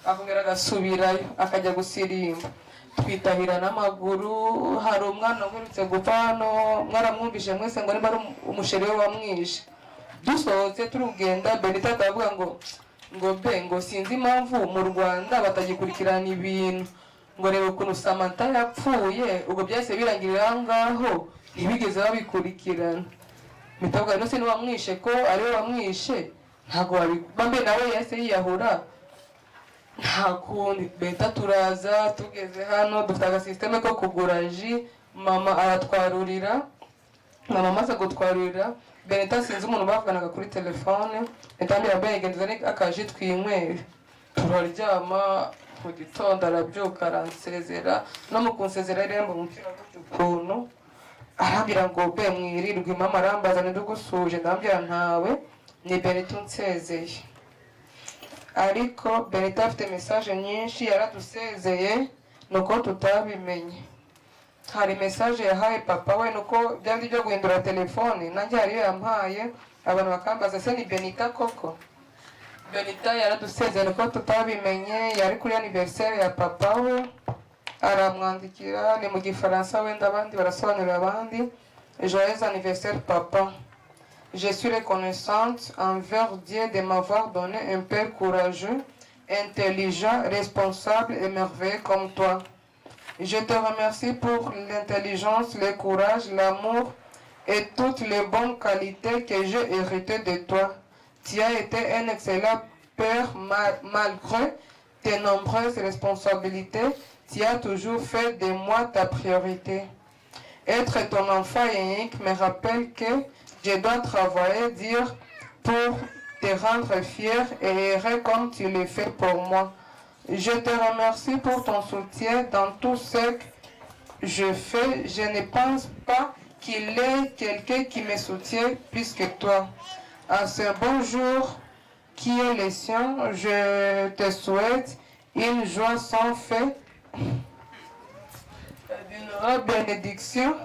akongera agasubirayo akajya gusirimba twitahira n'amaguru hari umwana uherutse gupfa hano mwaramwumvise mwese ngo niba ari umusheri we wamwishe dusohotse turugenda Benita akavuga ngo sinzi impamvu mu Rwanda batagikurikirana ibintu ngo reba ukuntu Samantha yapfuye ubwo byahise birangirira aho ngaho ntibigeze babikurikirana mitavuga no se niwamwishe ko ari we wamwishe ntago bambe nawe yahise yiyahura nta kundi Benita turaza tugeze hano dufite agasysteme ko kugura ji mama aratwarurira mama amaze gutwarurira Benita sinzi umuntu bavuganaga kuri telefone itambira begenza ni akaji twinywere turaryama mu gitondo arabyuka aransezera no mu kunsezera irembo umupira w'ukuntu arambira ngo be mwirirwe mama arambaza ndugusuje ndambira ntawe ni Benita unsezeye ariko Benita afite message nyinshi yaradusezeye nuko tutabimenye hari message yahaye papa we nuko byandi byo guhindura telefone nanjye hari yampaye abantu bakambaza se ni Benita koko Benita yaradusezeye nuko tutabimenye yari kuri anniversaire ya papa we aramwandikira ni mu gifaransa wenda abandi barasobanurira abandi. Joyeux anniversaire papa. Je suis reconnaissante envers Dieu de m'avoir donné un père courageux, intelligent, responsable et merveilleux comme toi. Je te remercie pour l'intelligence, le courage, l'amour et toutes les bonnes qualités que j'ai héritées de toi. Tu as été un excellent père malgré tes nombreuses responsabilités. Tu as toujours fait de moi ta priorité. Être ton enfant unique me rappelle que je dois travailler dur pour te rendre fier et heureux comme tu le fais pour moi. Je te remercie pour ton soutien dans tout ce que je fais. Je ne pense pas qu'il y ait quelqu'un qui me soutient plus que toi. À ce bon jour qui est le sien, je te souhaite une joie sans fin, d'une bénédiction,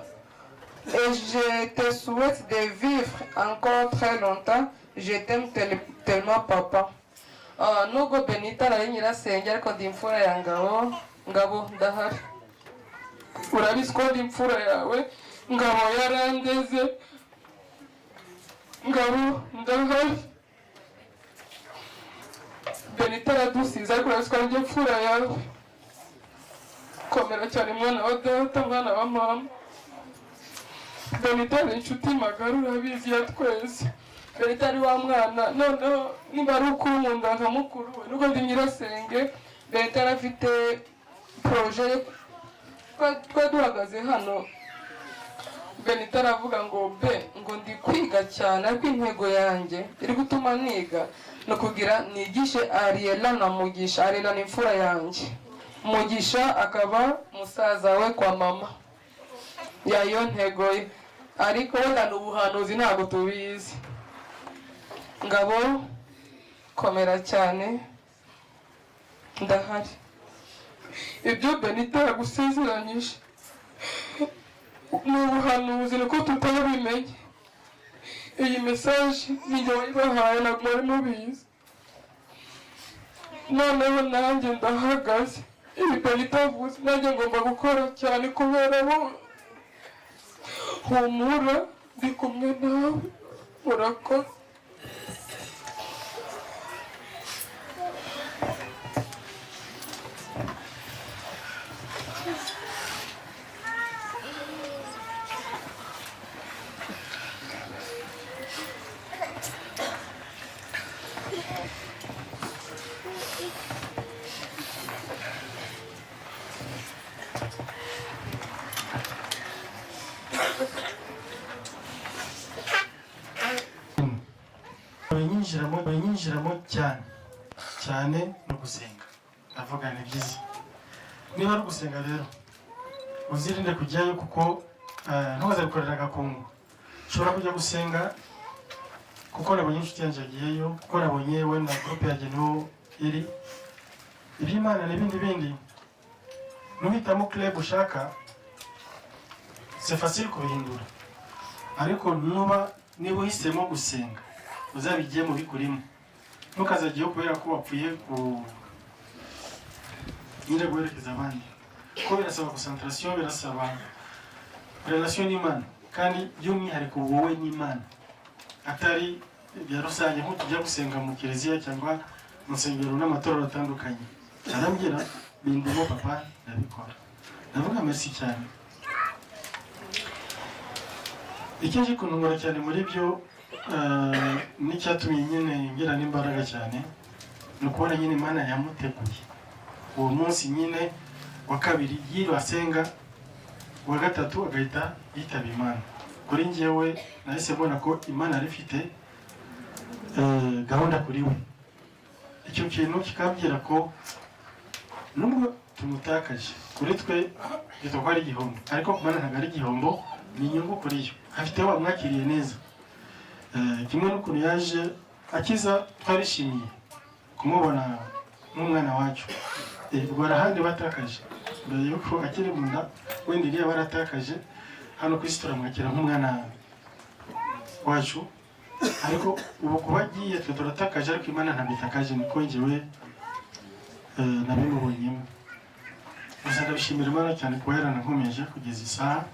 et je te souhaite de vivre encore très longtemps. Je t'aime tellement papa. Nubwo Benita ari nyirasenge ariko ndi imfura ya Ngabo ndahari. Urabizi ko ndi imfura yawe, Ngabo yarandeze, Ngabo ndahari. Benita aradusize ariko urabizi ko ndi imfura yawe. Komera cyane mwana wa data, mwana wa mama. Benita ni inshuti magara, urabizi ya twese. Benita ari wa mwana, noneho niba ari ukunda nka mukuru we, nubwo ndi nyirasenge. Benita arafite projet, twa duhagaze hano. Benita aravuga ngo ngo ndi kwiga cyane, ariko intego yanjye iri gutuma niga no kugira nigishe Ariela na Mugisha. Ariela ni imfura yanjye, Mugisha akaba musaza we kwa mama. Yayo ntego ye, ariko wenda n'ubuhanuzi ntabwo tubizi. Ngabo komera cyane, ndahari. Ibyo Benita yagusezeranyije ni ubuhanuzi, niko tutabimenye. Iyi message ni njye wayibahaye, ntabwo mwari mubizi. Noneho nanjye ndahagaze. Ibi Benita avuze nanjye ngomba gukora cyane kubera wowe. Humura, ndi kumwe nawe, urakoze. Bayinjiramo cyane no gusenga. Ndavuga ni byiza. Niba ari gusenga rero uzirinde kujyayo, kuko ntuzabikorera agakungu. Ushobora kujya gusenga kuko nabonye inshuti yanjye yagiyeyo, kuko nabonye wenda groupe yagenewe iri iby'Imana n'ibindi. Nuhitamo club ushaka, c'est facile kubihindura, ariko niba uhisemo gusenga uzabigiye mu bikurimo. Ntukazagiyeho kubera ko wapfuye nyine guherekeza abandi, kuko birasaba concentration, birasaba relation n'Imana, kandi by'umwihariko wowe n'Imana, atari bya rusange nko tujya gusenga mu kiliziya cyangwa mu nsengero n'amatorero atandukanye. Arambwira bindimo papa, ndabikora. Ndavuga merci cyane. Ikindi kunungura cyane muri byo n'icyatumye nyine ngira n'imbaraga cyane, ni ukubona nyine Imana yamuteguye uwo munsi nyine wa kabiri yirasenga, wa gatatu agahita yitaba Imana. Kuri njyewe nahise mbona ko Imana ari ifite gahunda kuri we. Icyo kintu kikabwira ko nubwo tumutakaje, kuri twe gito ko ari igihombo, ariko ku Mana ntabwo ari igihombo, ni inyungu kuri yo. Afite wamwakiriye neza. Kimwe n'ukuntu yaje akiza, twarishimiye kumubona nk'umwana wacu. Rwara handi batakaje, mbere yuko akiri mu nda wenda iriya baratakaje, hano ku isi turamwakira nk'umwana wacu. Ariko ubu kuba agiye twe turatakaje, ariko Imana ntabwo itakaje, niko njyewe nabimubonyemo. gusa ndabishimira Imana cyane kuba yaranankomeje kugeza isaha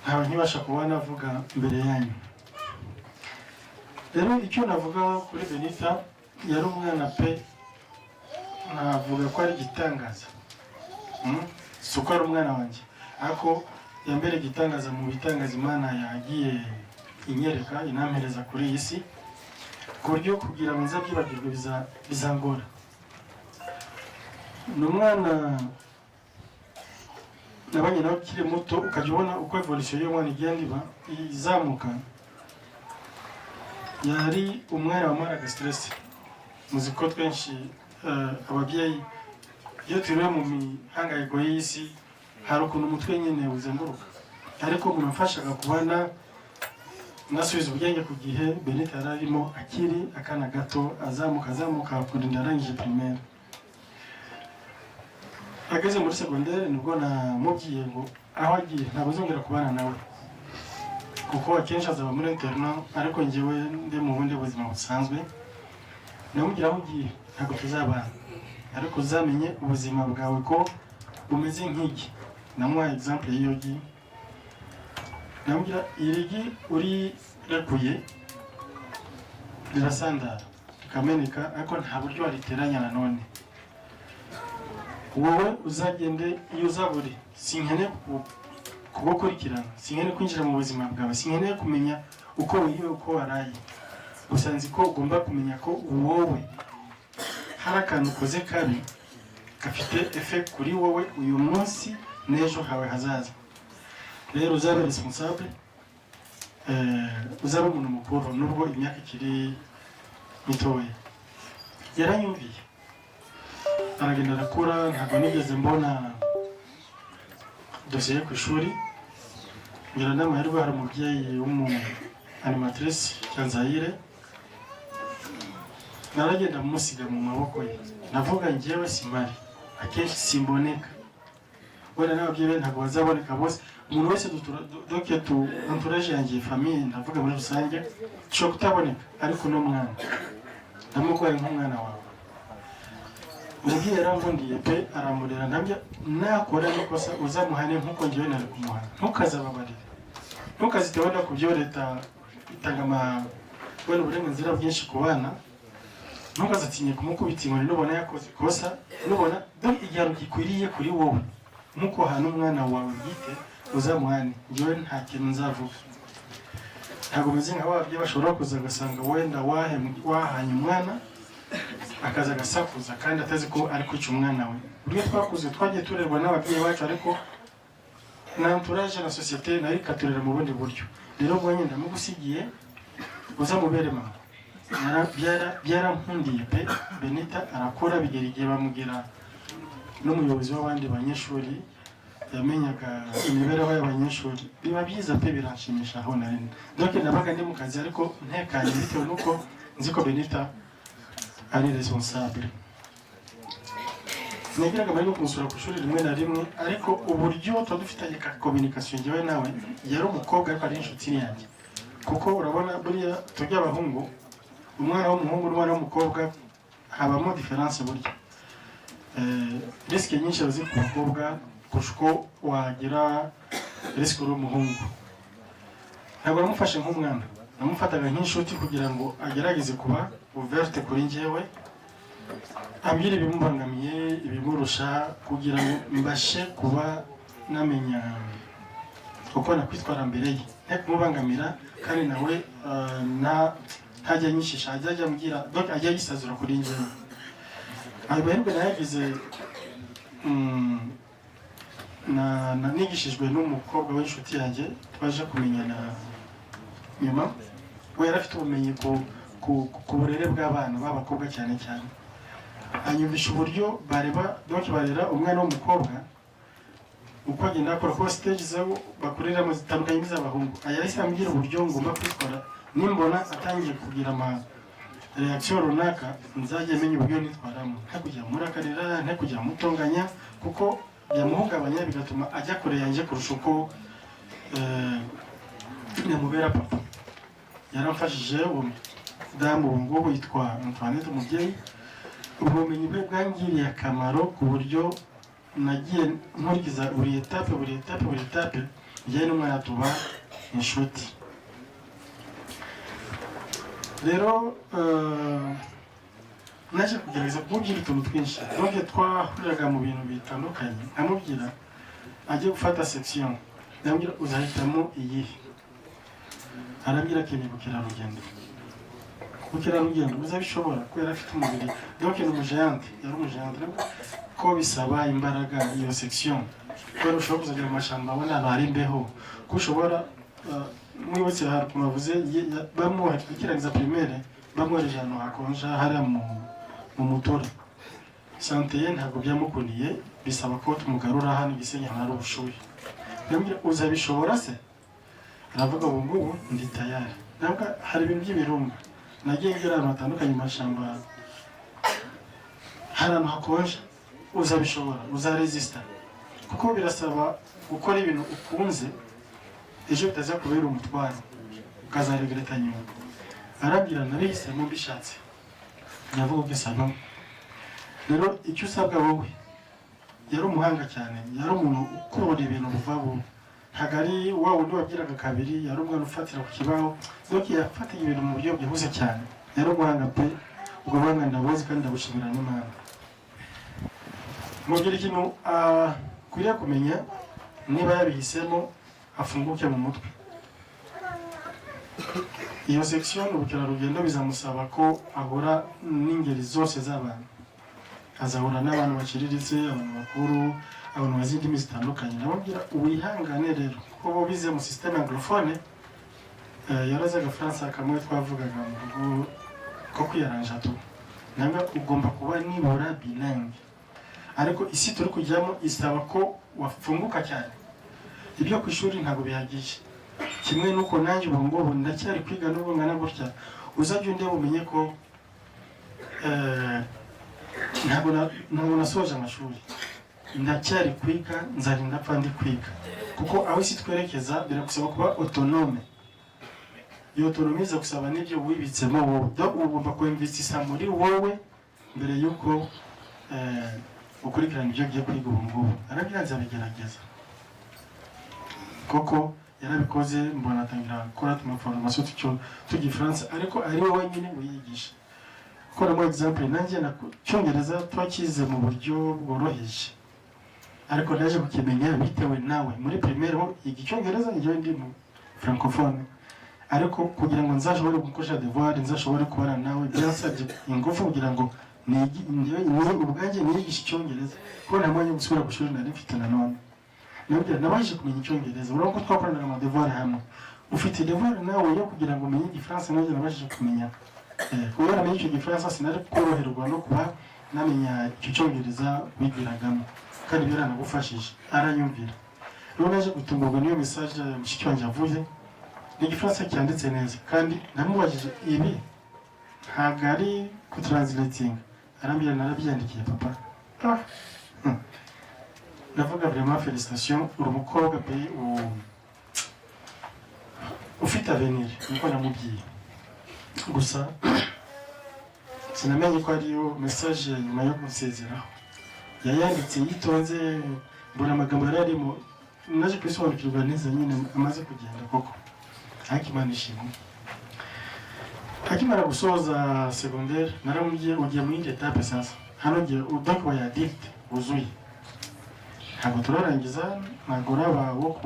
nkaba nkibasha kuba navuga imbere yanyu. Rero icyo navuga kuri Benita, yari umwana pe, navuga ko ari igitangaza. Si uko ari umwana wanjye, ariko yambere igitangaza mu bitangaza Imana yagiye inyereka inampereza kuri iyi si, ku buryo kugira ngo nzabyibagirwe bizangora. Ni umwana nabanye nawe ukiri muto, ukajya ubona uko evolution y'umwana igenda izamuka. Yari umwana wamaraga stress. Muzi ko twenshi ababyeyi iyo turiwe mu mihangayiko y'isi hari ukuntu umutwe nyine uzenguruka, ariko munafashaga kubona nasubiza ubwenge ku gihe Benita yari arimo akiri akana gato, azamuka kurinda arangije primaire. Ageze muri secondaire nibwo namubwiye ngo aho agiye ntabwo nzongera kubana nawe, kuko akenshi azaba muri internat, ariko njyewe ndi mu bundi buzima busanzwe. Namubwira aho ugiye ntabwo tuzabana, ariko uzamenye ubuzima bwawe ko bumeze nk'igi. Namuha example y'iyogi, namubwira irigi uri rekuye rirasandara rikameneka, ariko nta buryo wariteranya nanone. Wowe uzagende iyo uzaburi, sinkene kugukurikirana, sinkene kwinjira mu buzima bwawe, sinkene kumenya uko wiriwe uko waraye, gusa nzi ko ugomba kumenya ko wowe hari akantu ukoze kabi gafite effect kuri wowe uyu munsi n'ejo hawe hazaza. Rero uzabe responsable, uzabe umuntu mukuru nubwo imyaka ikiri mitoya. Yaranyumviye, aragenda arakura, ntabwo nigeze mbona dosiye ku ishuri. Ngira n'amahirwe hari umubyeyi w'umu-animatrice Cyanzayire, naragenda musiga mu maboko ye. Navuga njyewe simari, akenshi simboneka, wenda n'ababyeyi be ntabwo bazaboneka bose. Umuntu wese doke entourage yanjye, famille ndavuga muri rusange, ushobora kutaboneka, ariko no mwana namugwaye nk'umwana wawe. Umubyeyi yaramvundiye pe, aramurera. Nabyo nakora n'ikosa uzamuhane nk'uko njyewe nari kumuhana. Ntukazababarire, ntukaziteho no ku byo leta itanga wenda uburenganzira bwinshi ku bana. Ntukazatinye kumukubita inkoni nubona yakoze ikosa, nubona dore igihano gikwiriye kuri wowe, nk'uko hana umwana wawe bwite uzamuhane. Njyewe nta kintu nzavuga. Ntabwo meze nka babyeyi bashobora kuza agasanga wenda wahanye umwana akaza agasakuza kandi atazi ko ari kwica umwana we. Buryo twakuze twagiye turerwa n'ababyeyi bacu, ariko na entourage na societe nayo ikaturera mu bundi buryo. Rero ubonye ndamugusigiye uzamubere mama. Byarampundiye pe. Benita arakora, bigera igihe bamugira n'umuyobozi w'abandi banyeshuri, yamenyaga imibereho y'abanyeshuri. Biba byiza pe, biranshimisha aho nari. Donc nabaga ndi mu kazi ariko ntekanye, bitewe n'uko nzi ko Benita ari responsable. Nagiraga bari kumusura ku ishuri rimwe na rimwe, ariko uburyo tuba dufitanye communication njyewe nawe, yari umukobwa ariko ari inshuti yanjye. Kuko urabona buriya tujya abahungu, umwana w'umuhungu n'umwana w'umukobwa habamo difference burya. Risque nyinshi azi ku bakobwa kurusha uko wagira risque uri umuhungu. Ntabwo namufashe nk'umwana, namufataga nk'inshuti kugira ngo agerageze kuba ouverte kuri njyewe, ambwira ibimubangamiye, ibimurusha, kugira ngo mbashe kuba namenya uko nakwitwara mbere ye, nte kumubangamira kandi nawe ntajya anyishisha, ajya ambwira, donc ajya yisazura kuri njyewe. Amahirwe nayagize, nigishijwe n'umukobwa w'inshuti yanjye twaje kumenyana nyuma. We yari afite ubumenyi ku burere bw'abana b'abakobwa cyane cyane. Anyumvisha uburyo barera umwana w'umukobwa uko agenda akora, ko stage zabo bakoreramo zitandukanye n'iz'abahungu. Yahise ambwira uburyo ngomba kwitwara nimbona atangiye kugira reaction runaka, nzajya menya uburyo nitwaramo, nta kujya murakarira, nta kujya mutonganya, kuko byamuhungabanya bigatuma ajya kure yanjye kurusha uko namubera papa. Yaramfashije damu ngubu yitwa Antoinette umubyeyi. Ubumenyi bwe bwangiriye akamaro ku buryo nagiye nkurikiza buri etape bijyanye n'umwana tuba inshuti. Rero naje kugerageza kumubwira utuntu twinshi, donc twahuriraga mu bintu bitandukanye, amubwira ajye gufata section, ndamubwira uzahitamo iyihe, arambwira akeneye ubukerarugendo. Ubukerarugendo uzabishobora kubera afite umubiri, donc ni umujayante, yari umujayante, ko bisaba imbaraga iyo section, kubera ushobora kuzagera mu mashyamba abona ahantu hari imbeho, ko ushobora mwibutse hari kumavuze bakirangiza primaire bamwohereje ahantu hakonja hariya mu mutora. Sante ye ntabwo byamukuniye, bisaba ko tumugarura hano Gisenyi hari ubushuhe. Ndamubwira uzabishobora se? Aravuga ubu ngubu ndi tayari. Ntabwo hari ibintu by'ibirunga, nagiye ngera ahantu hatandukanye mu mashyamba, hari ahantu hakonja, uzabishobora, uzaresista, kuko birasaba gukora ibintu ukunze, ejo bitaza kubera umutwaro ukazaregreta nyuma. Arabwira nabihisemo mbishatse, nyavuga ubwisano. Rero icyo usabwa wowe, yari umuhanga cyane, yari umuntu ukubura ibintu buva bubi, ntabwo ari wa wundi wabwiraga kabiri, yari umwana ufatira ku kibaho, donc yafatiye ibintu mu buryo bwihuse cyane, yari umuhanga pe, ubwo buhanga ndabuzi kandi ndabushimira n'Imana. Mubwira ikintu akwiriye kumenya, niba yabihisemo afunguke mu mutwe. Iyo section ubukerarugendo bizamusaba ko ahura n'ingeri zose z'abantu, azahura n'abantu baciriritse, abantu bakuru, abantu bazi indimi zitandukanye. Ndababwira wihangane rero, kuko bo bize mu système anglophone, yaraze agafaransa kamwe twavugaga mu rugo ko kwiyaranja tu, nanga ugomba kuba nibura bilingue, ariko isi turi kujyamo isaba ko wafunguka cyane. Ibyo ku ishuri ntabwo bihagije, kimwe nuko nanjye ubu ngubu ndacyari kwiga n'ubwo ngana gutya, uzajya undeba umenye ko ntabwo nasoje amashuri, ndacyari kwiga, nzarinda apfa ndi kwiga, kuko aho isi twerekeza biragusaba kuba autonome. Iyo autonomie iza gusaba n'ibyo wibitsemo wowe, donc ugomba kuinvestisa muri wowe mbere y'uko ukurikirana ibyo ugiye kwiga ubu ngubu. Arabwira nzabigerageza, koko yarabikoze, mbona atangira gukora tumaformation tugifaransa, ariko ari wowe wenyine wiyigisha. Gukora mu example, nanjye na cyongereza twakize mu buryo bworoheje, ariko naje kukimenya bitewe nawe. Muri primaire ho igicyongereza njye ndi mu francophone, ariko kugira ngo nzashobore gukosha devoir, nzashobore kubana nawe, byansabye ingufu kugira ngo ubwanjye niyigisha icyongereza, kuko nta mwanya gusubira ku ishuri nari mfite nanone. Nabashije kumenya icyongereza, urabona ko twakoranaga ama devoir hamwe. Ufite devoir nawe yo kugira ngo umenye igifaransa, nanjye nabashije kumenya. Kubera namenye icyo gifaransa sinari koroherwa no kuba namenya icyo cyongereza wigiragamo, kandi byaranagufashije, aranyumvira. Rero naje gutungurwa n'iyo message mushiki wanjye yavuze, ni igifaransa cyanditse neza, kandi namubajije ibi ntabwo ari kutranslating, arambwira narabyandikiye papa. Ndavuga vraiment félicitations, uri umukobwa pe ufite avenir, niko namubwiye. Gusa sinamenye ko ariyo message nyuma yo gusezeraho, yayanditse yitonze, mbona amagambo yari arimo, naje kwisobanukirwa neza nyine amaze kugenda koko. Akimana ishimwe, akimara gusoza secondaire naramubwiye ugiye mu yindi etape sasa, hano ugiye donc wa addict uzuye, ntabwo turarangiza, ntabwo uraba wo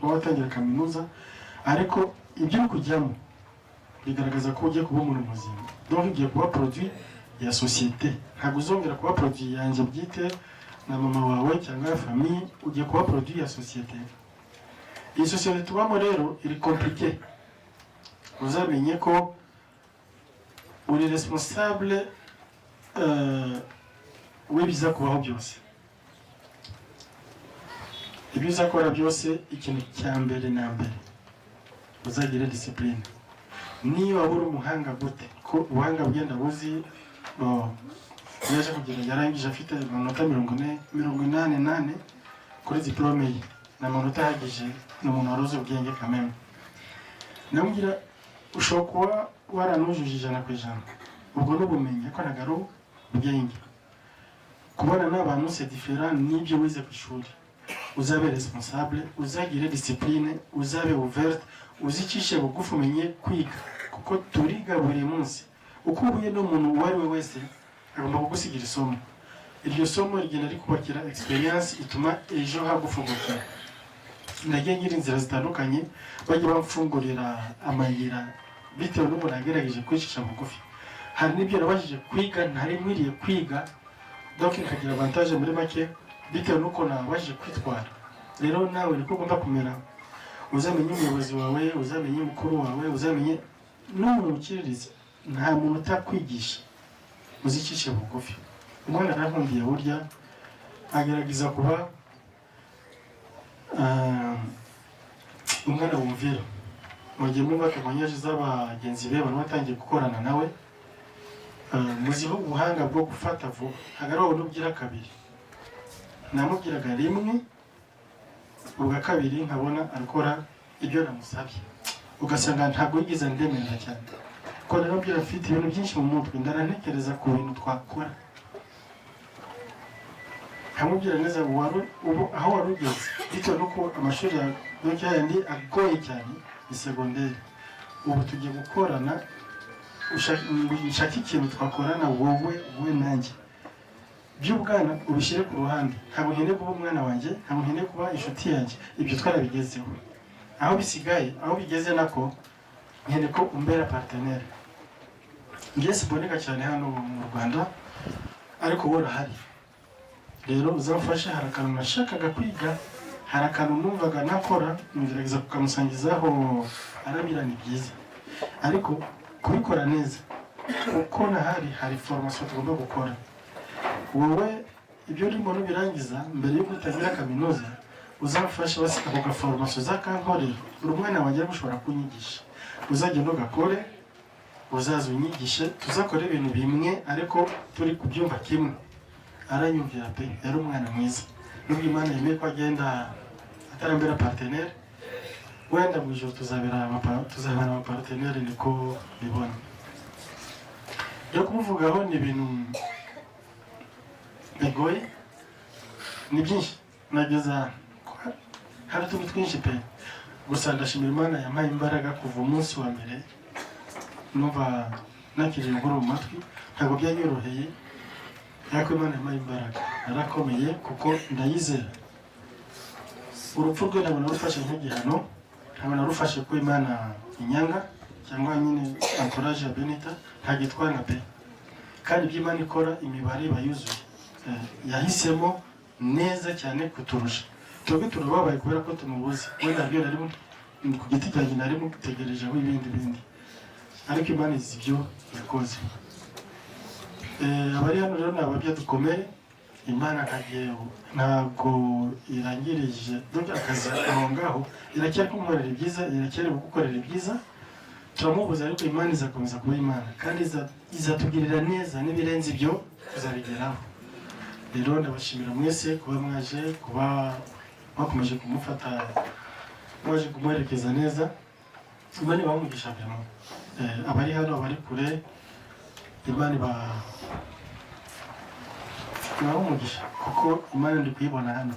watangira kaminuza, ariko ibyo uri kujyamo bigaragaza ko ugiye kuba umuntu muzima, donc ugiye kuba produit ya société, ntabwo uzongera kuba produit yanjye bwite na mama wawe cyangwa ya famille, ugiye kuba produit ya société. Iyi société tubamo rero iri compliqué, uzamenye ko uri responsable w'ibiza kubaho byose. Ibyo uzakora byose, ikintu cya mbere na mbere uzagire discipline. Niyo waba uri umuhanga gute, ko ubuhanga bugenda buzi, yaje kugira yarangije afite amanota 88 kuri diplome ye, na amanota ahagije, ni umuntu waruzi ubwenge kameme. Namubwira ushobora kuba waranujuje 100%, ubwo n'ubumenyi, ariko ntabwo ari ubwenge. kubana n'abantu c'est différent n'ibyo wize ku ishuri. Uzabe responsable, uzagire discipline, uzabe ouverte, uzicishe bugufi umenye kwiga kuko turiga buri munsi. Uko uhuye n'umuntu uwo ari we wese agomba kugusigira isomo. Iryo somo rigenda rikubakira experience ituma ejo hagufungukira. Nagiye ngira inzira zitandukanye bajya bamfungurira amayira bitewe n'umuntu agerageje kwicisha bugufi. Hari n'ibyo nabashije kwiga ntari mwiriye kwiga, donc nkagira avantage muri make bitewe n'uko nabashije kwitwara. Rero nawe niko ugomba kumera, uzamenye umuyobozi wawe, uzamenye mukuru wawe, uzamenye n'umuntu ukiririza. Nta muntu utakwigisha, uzicishe bugufi. Umwana arankumbiye burya agerageza kuba umwana wumvira. Mu gihe mwumva akamanyaje z'abagenzi be abantu batangiye gukorana nawe, muziho ubuhanga bwo gufata vuba. Hagaraho n'ubwira kabiri. Namubwiraga rimwe, ubwa kabiri nkabona arakora ibyo namusabye. Ugasanga ntabwo yigeze ndemerera cyane. Ko rero mbwira afite ibintu byinshi mu mutwe, ndarantekereza ku bintu twakora. Nkamubwira neza aho wari ugeze, bitewe n'uko amashuri yandi agoye cyane ni segonderi. Ubu tugiye gukorana, ushaka ikintu twakorana wowe nanjye. By'ubwana ubishyire ku ruhande. Ntabwo nkeneye kuba umwana wanjye, ntabwo nkeneye kuba inshuti yanjye. Ibyo twarabigezeho. Aho bisigaye, aho bigeze nako nkeneye ko umbera partenaire. Ngiye siboneka cyane hano mu Rwanda, ariko wowe urahari. Rero uzamfashe, hari akantu nashakaga kwiga, hari akantu numvaga nakora, ngerageza kukamusangizaho, arabira ni byiza. Ariko kubikora neza, uko nahari hari formation tugomba gukora. Wowe ibyo urimo nubirangiza mbere yo gutangira kaminuza, uzamfashe basi ako gaformation zakankorera. Uri umwana wanjye gushobora kunyigisha. Uzagenda ugakore, uzaza unyigishe, tuzakora ibintu bimwe ariko turi kubyumva kimwe. Aranyumvira pe, yari umwana mwiza. Nubwo Imana yemeye ko agenda atarambera partenaire, wenda mu ijoro tuzabera abapartenaire niko bibona. Yo kumuvugaho ni ibintu bigoye, ni byinshi. Nageza hari utuntu twinshi pe. Gusa ndashimira Imana yampaye imbaraga kuva umunsi wa mbere. Numva nakiriye inkuru mu matwi, ntabwo byanyoroheye. Ariko Imana yampaye imbaraga. Narakomeye kuko ndayizera. Urupfu rwe ntabwo narufashe nk'igihano, ntabwo narufashe ko Imana inyanga cyangwa nyine encourage ya Benita, ntagitwanga pe. Kandi ibyo Imana ikora imibare iba yuzuye. Yahisemo neza cyane kuturusha. Twebwe turababaye kubera ko tumubuze. Wenda byo nari ku giti cyanjye nari mutegerejeho ibindi. Ariko Imana izi ibyo yakoze. Abari hano rero nababya dukomere. Imana ntabwo irangirije akazi aho ngaho, iracyari kumukorera ibyiza, iracyari gukorera ibyiza. Turamubuza ariko Imana izakomeza kuba Imana kandi izatugirira neza n'ibirenze ibyo tuzabigeraho. Rero ndabashimira mwese kuba mwaje, kuba bakomeje kumufata, mwaje kumuherekeza neza. Imana ibamugisha byamo. Abari hano, abari kure, Imana ibamugisha kuko Imana ndi kuyibona hano.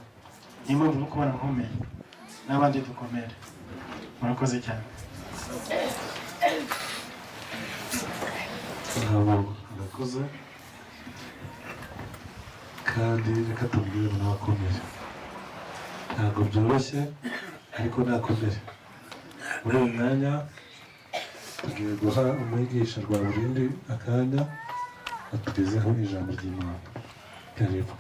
Niyo mpamvu no kubana nkomeye n'abandi dukomere. Murakoze cyane. Murakoze kandi reka tubwire n'abakomere. Ntabwo byoroshye ariko nakomere. Muri uyu mwanya tugiye guha umwigisha Rwaburindi akanya atugezeho ijambo ry'Imana. Karibu.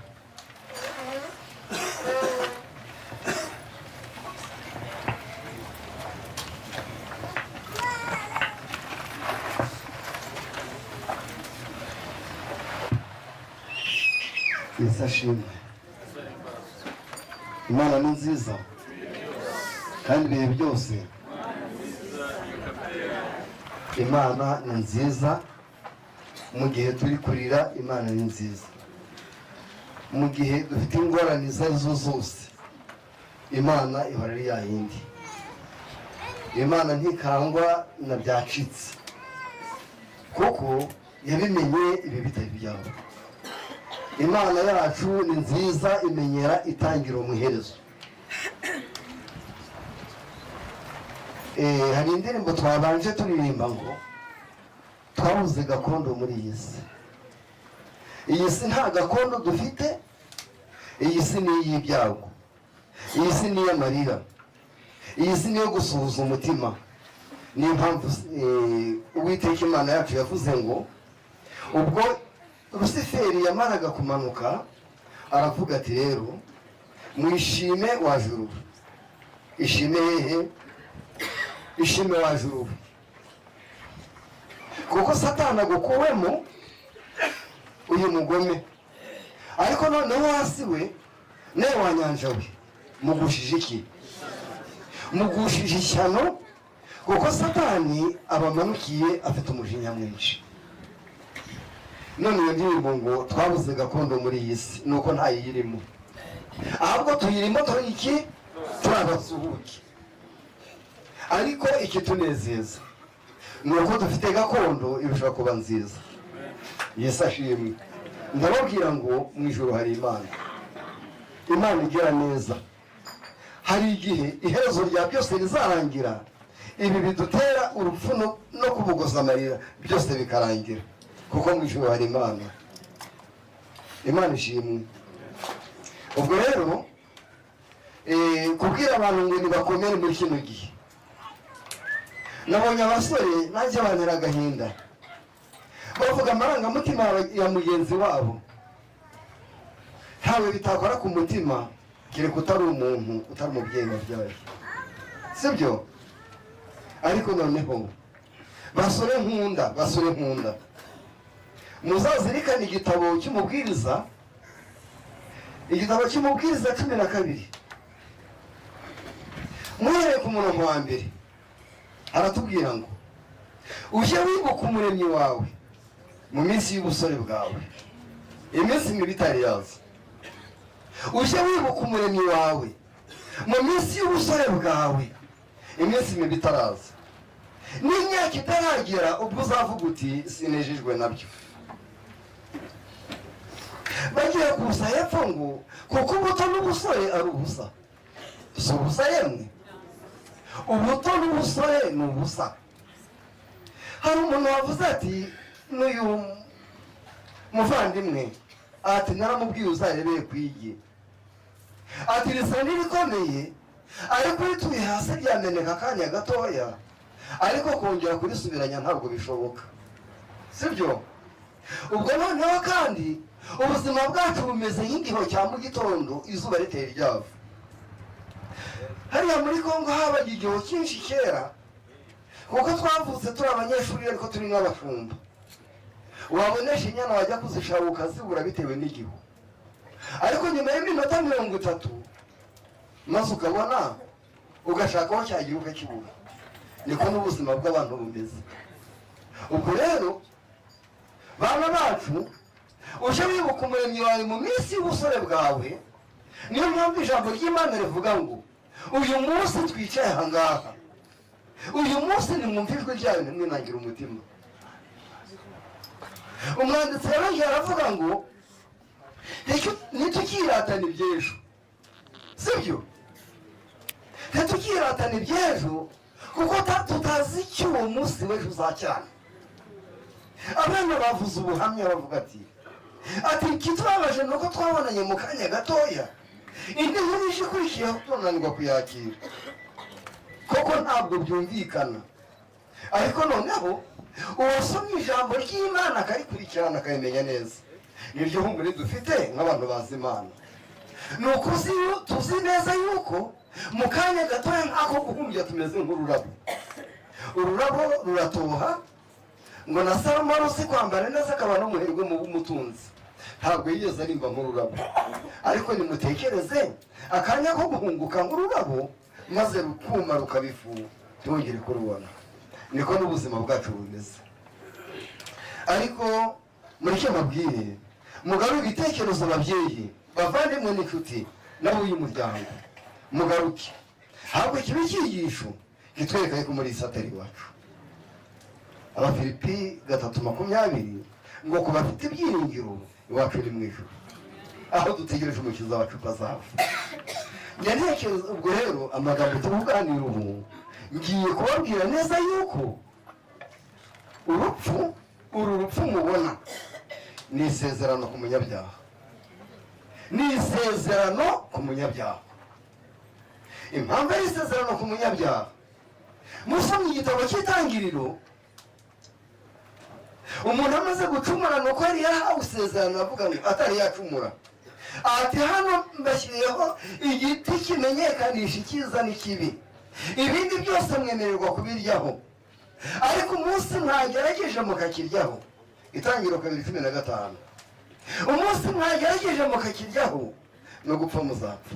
Yesu ashimwe. Imana ni nziza kandi ibihe byose Imana ni nziza. Mu gihe turi kurira Imana ni nziza. Mu gihe dufite ingorane izo arizo zose Imana ihora ari yayindi. Imana ntikangwa na byacitse kuko yabimenye ibi bitari byabo. imana yacu ni nziza imenyera itangiro mu iherezo. Hari indirimbo twabanje turirimba ngo twabuze gakondo muri iyi si. Iyi si nta gakondo dufite, iyi si ni iy'ibyago, iyi si ni iy'amarira, iyi si ni iyo gusuhuza umutima. Niyo mpamvu Uwiteka Imana yacu yavuze ngo ubwo Lusiferi yamaraga kumanuka aravuga ati rero mwishime wa juru, ishime hehe, ishime wa juru, kuko Satani agukuwemo uyu mugome, ariko noneho hasi we nawe wa nyanja we mugushije iki? Mugushije ishyano, kuko Satani abamanukiye afite umujinya mwinshi. None iyo ndirimbo ngo twabuze gakondo muri iyi si, nuko ntayirimo, ahubwo tuyirimo turi iki? Turabasuhuke. Ariko ikitunezeza ni uko dufite gakondo irusha kuba nziza. Yesu ashimwe. Ndababwira ngo mu ijoro hari Imana, Imana igira neza. Hari igihe iherezo rya byose rizarangira, ibi bidutera urupfu no kubugoza amarira byose bikarangira, kuko mu ijoro hari Imana. Imana ishimwe. Ubwo rero kubwira abantu ngo nibakomere muri kino gihe, nabonye abasore nanjye bantera agahinda bavuga amarangamutima ya mugenzi wabo, ntawe bitakora ku mutima kereka utari umuntu, utari umubyeyi wabyaye, sibyo? Ariko noneho basore nkunda, muzazirikane igitabo cy'umubwiriza, igitabo cy'umubwiriza 12 muhereye ku murongo wa mbere aratubwira ngo ujye wibuka umuremyi wawe mu minsi y'ubusore bwawe, iminsi mibi itari yaza. Ujye wibuka umuremyi wawe mu minsi y'ubusore bwawe, iminsi mibi itaraza, n'imyaka itaragera ubwo uzavuga uti sinejejwe nabyo. Bagiye kuza hepfo ngo kuko ubuto n'ubusore ari ubusa. Si ubusa yemwe, ubuto n'ubusore ni ubusa. Hari umuntu wavuze ati n'uyu muvandimwe ati naramubwiye uzarebeye kwigi, ati risa n'irikomeye ariko rituye hasi ryameneka akanya gatoya, ariko kongera kurisubiranya ntabwo bishoboka, sibyo? Ubwo noneho kandi ubuzima bwacu bumeze nk'igiho cya mu gitondo izuba riteye ryava. Hariya muri Kongo habaga igiho cyinshi kera, kuko twavutse turi abanyeshuri ariko turi nk'abashumba. Wabonesha inyana wajya kuzishabuka zibura bitewe n'igihu, ariko nyuma y'iminota 30 maze ukabona ugashaka aho cyagira ukakibura. Niko n'ubuzima bw'abantu bumeze. Ubwo rero bana bacu uje wibuka umuremyi wawe mu minsi y'ubusore bwawe. Niyo mpamvu ijambo ry'Imana rivuga ngo uyu munsi twicaye aha ngaha, uyu munsi nimwumva ijwi ryayo ntimwinangire umutima. Umwanditsi rero yaravuga ngo ntitukiratane iby'ejo, sibyo? Ntitukiratane iby'ejo kuko tutazi icyo uwo munsi w'ejo uzacyana. Abana bavuze ubuhamya bavuga ati ikitubabaje ni uko twabonanye mu kanya gatoya, indi nkuru ije ikurikiyeho tunanirwa kuyakira, koko ntabwo byumvikana. Ariko noneho uwasomye ijambo ry'Imana akarikurikirana akabimenya neza, niryo humure dufite nk'abantu bazi Imana. Ni uko tuzi neza yuko mu kanya gatoya nk'ako guhumbya tumeze nk'ururabo. Ururabo ruratoha, ngo na Salomo aruzi kwambara neza akaba n'umuherwe mu b'umutunzi, ntabwo yigeze arimba nk'ururabo. Ariko nimutekereze akanya ko guhunguka nk'ururabo maze rukuma rukabifu ntongere kurubona. Niko n'ubuzima bwacu bumeze. Ariko muri cyo mabwire mugaruke ibitekerezo ababyeyi, bavandimwe n'inshuti nabo uyu muryango mugaruke, habwe kibe cyigisho gitwereka ko muri satari wacu. Abafilipi 3:20 ngo ku bafite ibyiringiro iwacu ni mu ijuru. aho dutegereje umukiza wacu azava. Ntekereza ubwo rero amagambo tuvuganira ubu ngiye kubabwira neza yuko uru rupfu mubona ni isezerano ku munyabyaha, ni isezerano ku munyabyaha. Impamvu ari isezerano ku munyabyaha, musomye igitabo cy'Itangiriro, umuntu amaze gucumura nuko yari yahawe isezerano avuga ngo atari yacumura, ati hano mbashyiriyeho igiti kimenyekanisha icyiza n'ikibi, ibindi byose mwemererwa kubiryaho, ariko umunsi mwagerageje mukakiryaho, Itangiriro 2:15, umunsi mwagerageje mukakiryaho no gupfa muzapfa.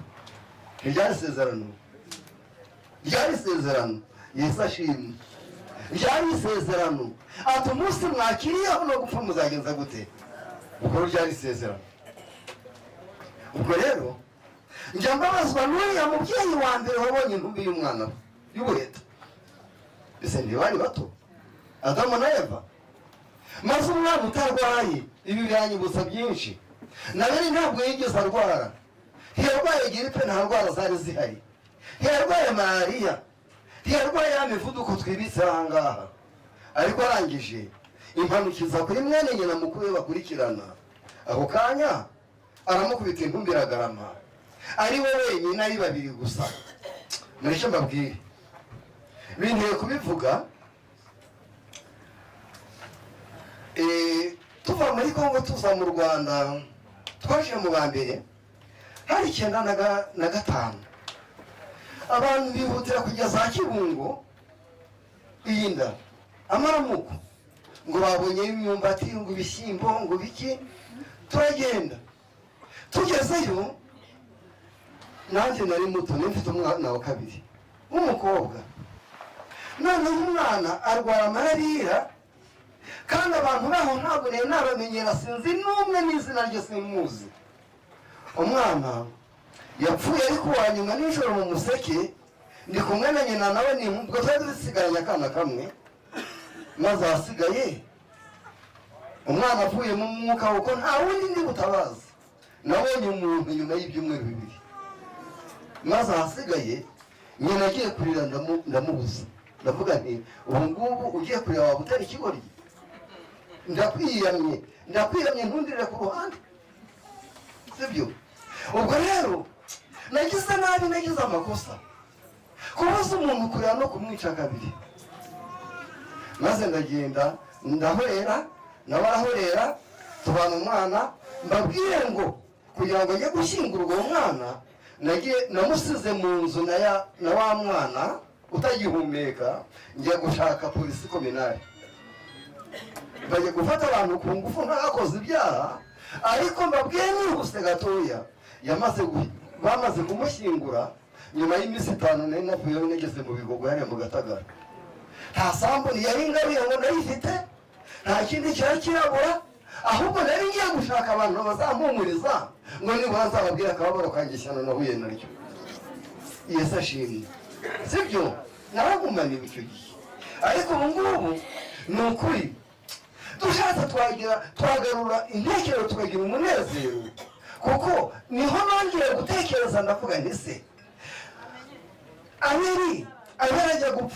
Ryari isezerano, ryari isezerano. Yesu ashimwe. Ryari isezerano, ati umunsi mwakiriyeho no gupfa muzagenza gute? Ubwo ryari isezerano. Ubwo rero njya mbabazwa n'uriya mubyeyi wa mbere wabonye intumbi y'umwana we y'ubuheta. Ese ntibari bato, Adamu na Eva? Maze umwana utarwaye, ibi biranyibutsa byinshi. Nawe ntabwo yigeze arwara, ntiyarwaye giripe, nta ndwara zari zihari, ntiyarwaye malariya, ntiyarwaye ya mivuduko twibitse aha ngaha, ariko arangije impanukiza kuri mwene nyina mukuru we bakurikirana. Ako kanya aramukubita intumbi iragarama, ari we wenyine, ari babiri gusa. Mureke mbabwire, binteye kubivuga. Tuva muri Kongo tuza mu Rwanda, twaje mu ba mbere hari 1995. Abantu bihutira kujya za Kibungo iyinda amaramuko, ngo babonye imyumbati, ngo ibishyimbo, ngo biki. Turagenda, tugezeyo nanjye nari muto, mfite umwana wa kabiri w'umukobwa. Noneho umwana arwara malariya, kandi abantu baho ntabwo nari nabamenyera, sinzi n'umwe n'izina rye simuzi. Umwana yapfuye ariko wanyuma nijoro mu museke, ndi kumwe na nyina nawe, ni ubwo twari dusigaranye akana kamwe. Maze ahasigaye umwana avuye mu mwuka kuko nta wundi ndi butabaza. Nabonye umuntu nyuma y'ibyumweru 2. Maze ahasigaye nyina agiye kurira, ndamubuza, ndavuga nti ubu ngubu ugiye kurira waba utari ikigoryi? Ndakwiyamye ntundirire ku ruhande, sibyo? Ubwo rero nagize nabi, nagize amakosa, kubuza umuntu kurira no kumwica kabiri. Maze ndagenda ndahorera, nawe arahorera, tubana umwana. Mbabwire ngo kugira ngo njye gushyingura uwo mwana, namusize mu nzu na wa mwana utagihumeka, njya gushaka polisi kominari. Bajya gufata abantu ku ngufu ntakoze ibyaha, ariko mbabwiye nihuse gatoya, bamaze kumushyingura. Nyuma y'iminsi 5 nari navuyeho, nageze mu Bigogo hariya mu Gatagara. Nta sambu yari ingaruye ngo ndayifite, nta kindi cyari kirabura, ahubwo nari ngiye gushaka abantu bazampumuriza ngo nibura nzababwira akababaro kanjye ishyano nahuye naryo. Yesu ashimwe, sibyo? Naragumaniwe icyo gihe, ariko ubu ngubu ni ukuri dushatse twagarura intekerezo, tukagira umunezero, kuko niho nongeye gutekereza, ndavuga nti se Abeli ajya gupfa